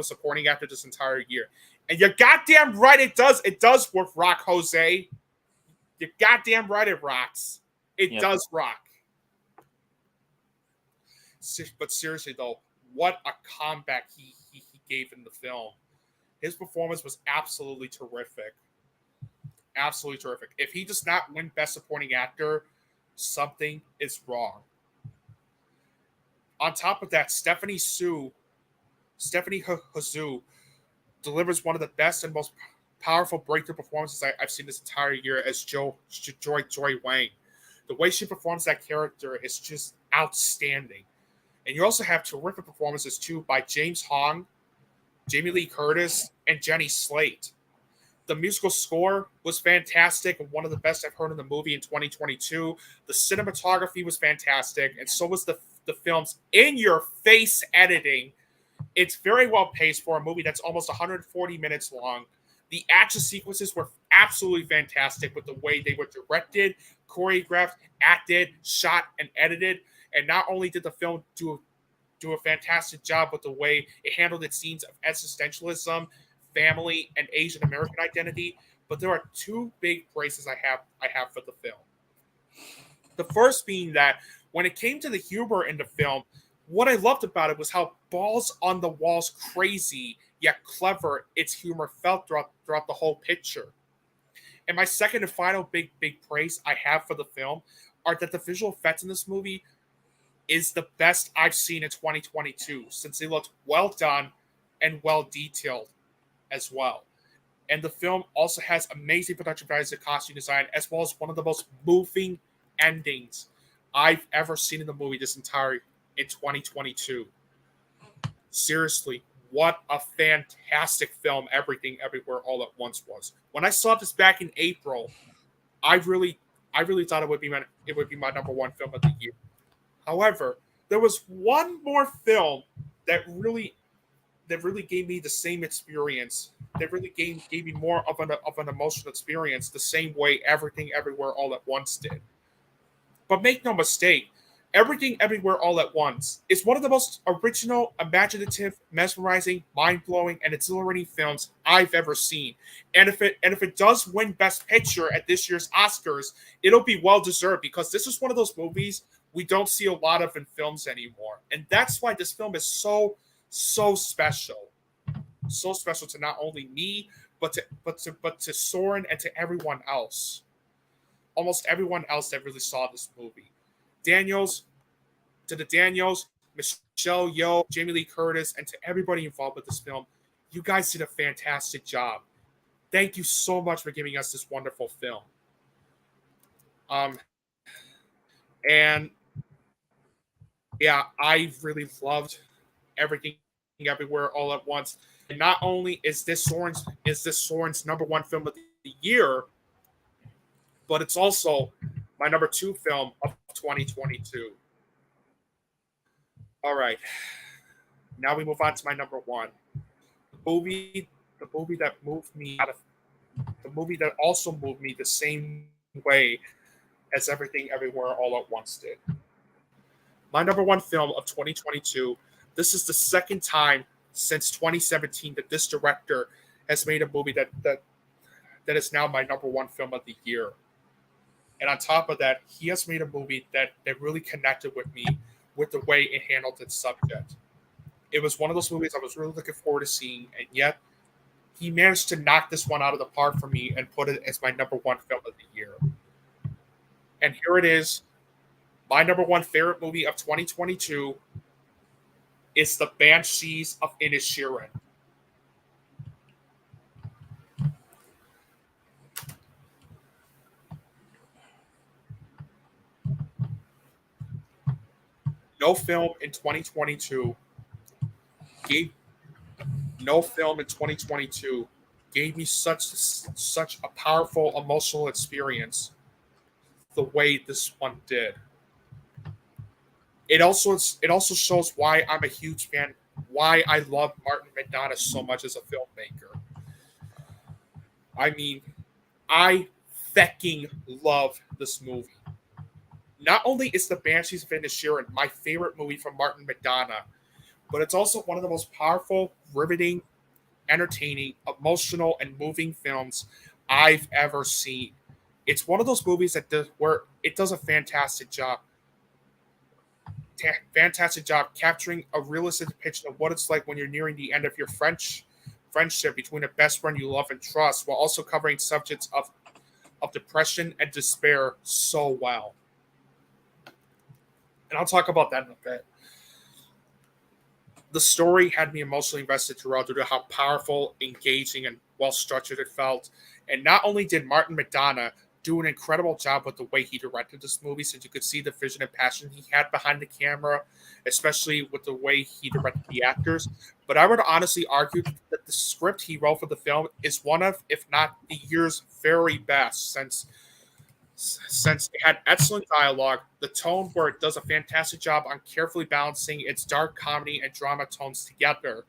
supporting actor this entire year. And you're goddamn right, it does. It does work, rock, Jose. You're goddamn right, it rocks. It does rock. But seriously, though, what a comeback he gave in the film. His performance was absolutely terrific. Absolutely terrific. If he does not win Best Supporting Actor, something is wrong. On top of that, Stephanie Hsu delivers one of the best and most powerful breakthrough performances I've seen this entire year as Joy Wang. The way she performs that character is just outstanding. And you also have terrific performances, too, by James Hong, Jamie Lee Curtis, and Jenny Slate. The musical score was fantastic and one of the best I've heard in the movie in 2022. The cinematography was fantastic, and so was the film's in-your-face editing. It's very well paced for a movie that's almost 140 minutes long. The action sequences were absolutely fantastic with the way they were directed, choreographed, acted, shot, and edited. And not only did the film do a fantastic job with the way it handled its scenes of existentialism, family, and Asian American identity, but there are two big praises I have for the film. The first being that when it came to the humor in the film, what I loved about it was how balls on the walls crazy yet clever its humor felt throughout the whole picture. And my second and final big praise I have for the film are that the visual effects in this movie is the best I've seen in 2022, since they looked well done and well detailed as well. And the film also has amazing production values and costume design, as well as one of the most moving endings I've ever seen in the movie in 2022. Seriously, what a fantastic film Everything Everywhere All at Once was. When I saw this back in April, I really thought it would be my number one film of the year. However, there was one more film that really gave me the same experience. That really gave me more of an emotional experience, the same way Everything Everywhere All at Once did. But make no mistake, Everything Everywhere All at Once is one of the most original, imaginative, mesmerizing, mind-blowing, and exhilarating films I've ever seen. And if it does win Best Picture at this year's Oscars, it'll be well deserved, because this is one of those movies we don't see a lot of in films anymore. And that's why this film is so special. So special to not only me, but to Søren and to everyone else. Almost everyone else that really saw this movie. Daniels, Michelle Yeoh, Jamie Lee Curtis, and to everybody involved with this film, you guys did a fantastic job. Thank you so much for giving us this wonderful film. And yeah, I really loved Everything Everywhere All at Once. And not only is this Soren's number one film of the year, but it's also my number two film of 2022. All right. Now we move on to my number one. The movie that moved me out of the movie that also moved me the same way as Everything Everywhere All at Once did. My number one film of 2022. This is the second time since 2017 that this director has made a movie that is now my number one film of the year. And on top of that, he has made a movie that really connected with me with the way it handled its subject. It was one of those movies I was really looking forward to seeing, and yet he managed to knock this one out of the park for me and put it as my number one film of the year. And here it is. My number one favorite movie of 2022 is The Banshees of Inisherin. No film in 2022 gave me such a powerful emotional experience the way this one did. It also shows why I'm a huge fan, why I love Martin McDonagh so much as a filmmaker. I mean, I fecking love this movie. Not only is The Banshees of Inisherin my favorite movie from Martin McDonagh, but it's also one of the most powerful, riveting, entertaining, emotional, and moving films I've ever seen. It's one of those movies where it does a fantastic job capturing a realistic depiction of what it's like when you're nearing the end of your friendship between a best friend you love and trust, while also covering subjects of depression and despair so well. And I'll talk about that in a bit. The story had me emotionally invested throughout due to how powerful, engaging, and well-structured it felt. And not only did Martin McDonagh do an incredible job with the way he directed this movie, since you could see the vision and passion he had behind the camera, especially with the way he directed the actors, but I would honestly argue that the script he wrote for the film is one of, if not the year's very best, since it had excellent dialogue, the tone where it does a fantastic job on carefully balancing its dark comedy and drama tones together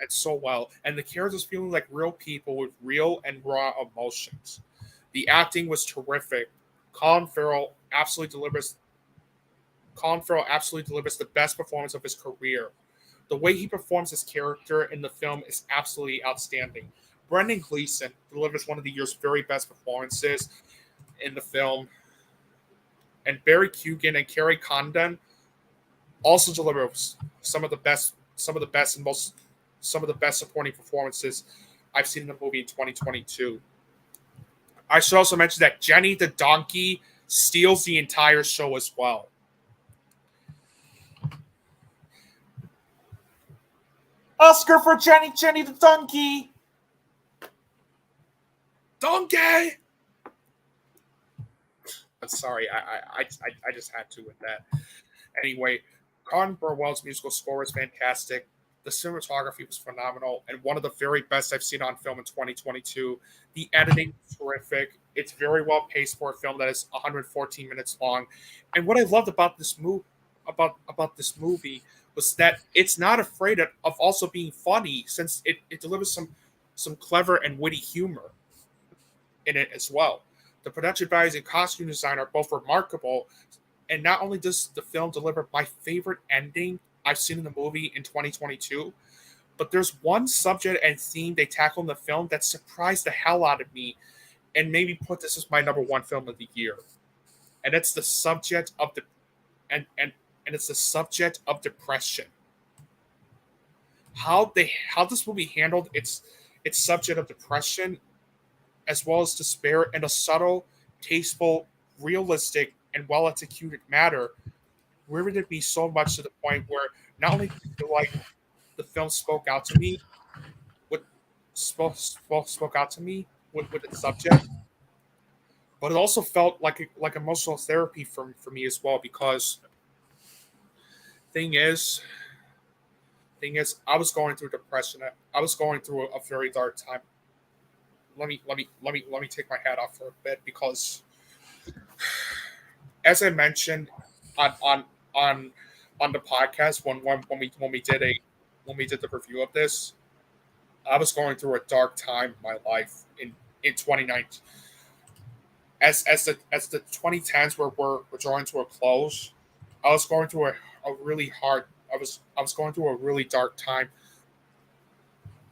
and so well, and the characters feeling like real people with real and raw emotions. The acting was terrific. Colin Farrell absolutely delivers the best performance of his career. The way he performs his character in the film is absolutely outstanding. Brendan Gleeson delivers one of the year's very best performances in the film, and Barry Keoghan and Carrie Condon also deliver some of the best supporting performances I've seen in the movie in 2022. I should also mention that Jenny the Donkey steals the entire show as well. Oscar for Jenny the Donkey! Donkey! I'm sorry, I just had to with that. Anyway, Colin Burwell's musical score was fantastic. The cinematography was phenomenal and one of the very best I've seen on film in 2022. The editing was terrific. It's very well paced for a film that is 114 minutes long. And what I loved about this this movie was that it's not afraid of also being funny, since it delivers some clever and witty humor in it as well. The production values and costume design are both remarkable. And not only does the film deliver my favorite ending I've seen in the movie in 2022, but there's one subject and theme they tackle in the film that surprised the hell out of me and maybe put this as my number one film of the year. And it's the subject of it's the subject of depression. How this movie handled its subject of depression as well as despair in a subtle, tasteful, realistic, and well-executed manner riveted me so much to the point where not only did I feel like the film spoke out to me with its subject, but it also felt like emotional therapy for me as well. Because thing is, Thing is, I was going through depression. I was going through a very dark time. Let me take my hat off for a bit because, as I mentioned on on on on the podcast when we did the review of this, I was going through a dark time in my life in 2019. As the 2010s were drawing to a close, I was going through a really hard. I was going through a really dark time.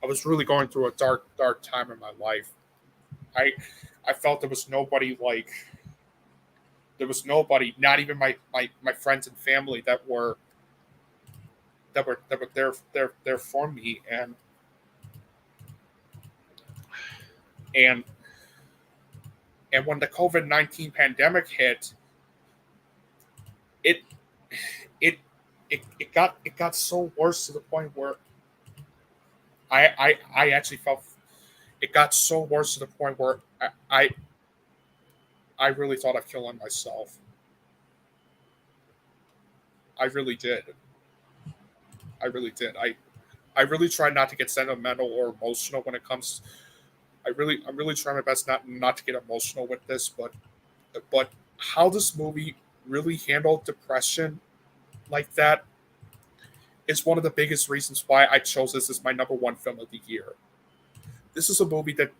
I was really going through a dark time in my life. I I felt there was nobody, not even my friends and family that were there for me, and and when the COVID-19 pandemic hit, it it it got so worse to the point where I actually felt it got so worse to the point where I really thought of killing myself. I really did. I really did. I really try not to get sentimental or emotional when it comes. I'm really trying my best not to get emotional with this, but how this movie really handled depression like that is one of the biggest reasons why I chose this as my number one film of the year. This is a movie that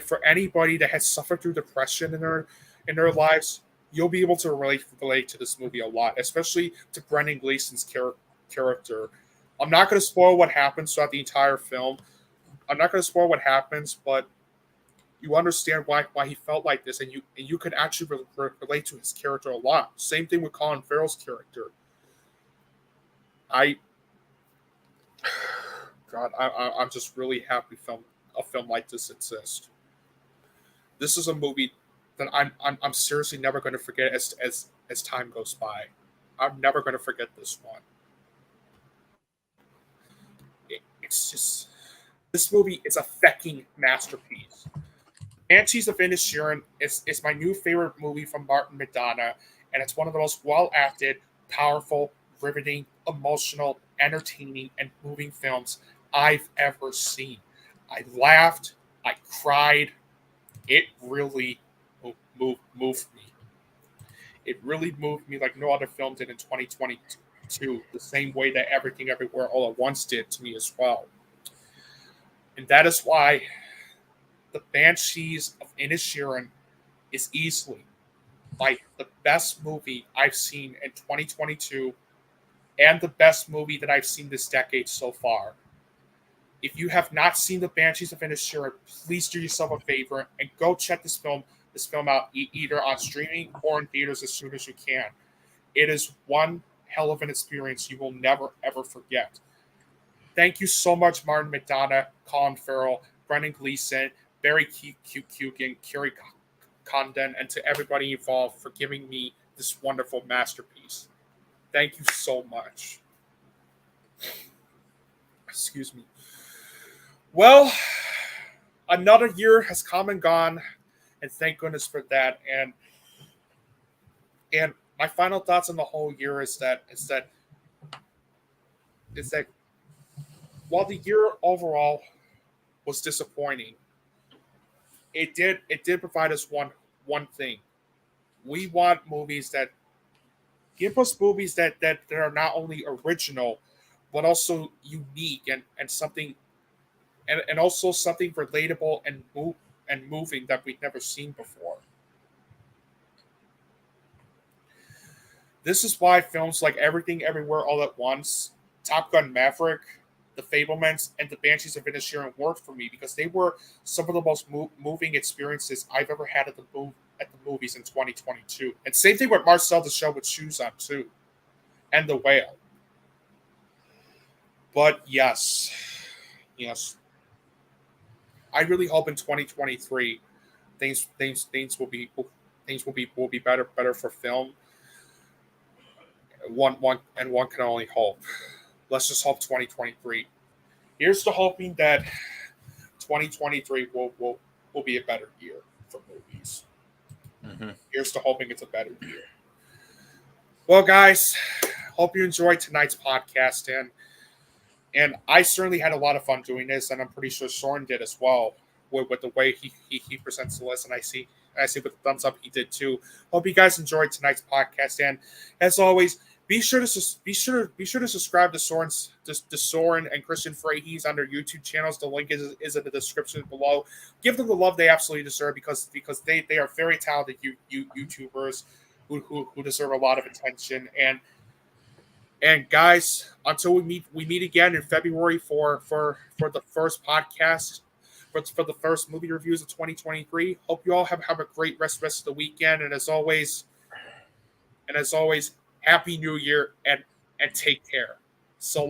for anybody that has suffered through depression in their lives, you'll be able to relate to this movie a lot, especially to Brendan Gleeson's character. I'm not going to spoil what happens throughout the entire film. I'm not going to spoil what happens, but you understand why he felt like this, and you could actually relate to his character a lot. Same thing with Colin Farrell's character. I God, I'm just really happy a film like this exists. This is a movie that I'm seriously never going to forget as time goes by. I'm never going to forget this one. It's just this movie is a fucking masterpiece. Banshees of Inisherin is my new favorite movie from Martin McDonagh, and it's one of the most well acted, powerful, riveting, emotional, entertaining, and moving films I've ever seen. I laughed, I cried. It really moved me. It really moved me like no other film did in 2022, the same way that Everything Everywhere All at Once did to me as well. And that is why The Banshees of Inisherin is easily like the best movie I've seen in 2022 and the best movie that I've seen this decade so far. If you have not seen The Banshees of Inisherin, please do yourself a favor and go check this film out either on streaming or in theaters as soon as you can. It is one hell of an experience you will never ever forget. Thank you so much, Martin McDonagh, Colin Farrell, Brendan Gleeson, Barry Keoghan, Kerry Condon, and to everybody involved for giving me this wonderful masterpiece. Thank you so much. Excuse me. Well, another year has come and gone, and thank goodness for that. And my final thoughts on the whole year is that while the year overall was disappointing, it did provide us one thing. We want movies that give us movies that are not only original but also unique and something and also something relatable and moving that we've never seen before. This is why films like Everything Everywhere All at Once, Top Gun Maverick, The Fablemans, and The Banshees of Inisherin worked for me because they were some of the most moving experiences I've ever had at the movies in 2022. And same thing with Marcel the Shell with Shoes On too, and The Whale. But yes, I really hope in 2023 things will be better for film. One can only hope. Let's just hope 2023. Here's to hoping that 2023 will be a better year for movies.
Mm-hmm.
Here's to hoping it's a better year. Well, guys, hope you enjoyed tonight's podcast, And I certainly had a lot of fun doing this, and I'm pretty sure Søren did as well with the way he presents the list. And I see with the thumbs up he did too. Hope you guys enjoyed tonight's podcast. And as always, be sure to subscribe to Søren and Christian Freyhe's on their YouTube channels. The link is in the description below. Give them the love they absolutely deserve because they are very talented YouTubers who deserve a lot of attention. And guys, until we meet again in February for the first podcast, for the first movie reviews of 2023. Hope you all have a great rest of the weekend. And as always, Happy New Year and take care. So long.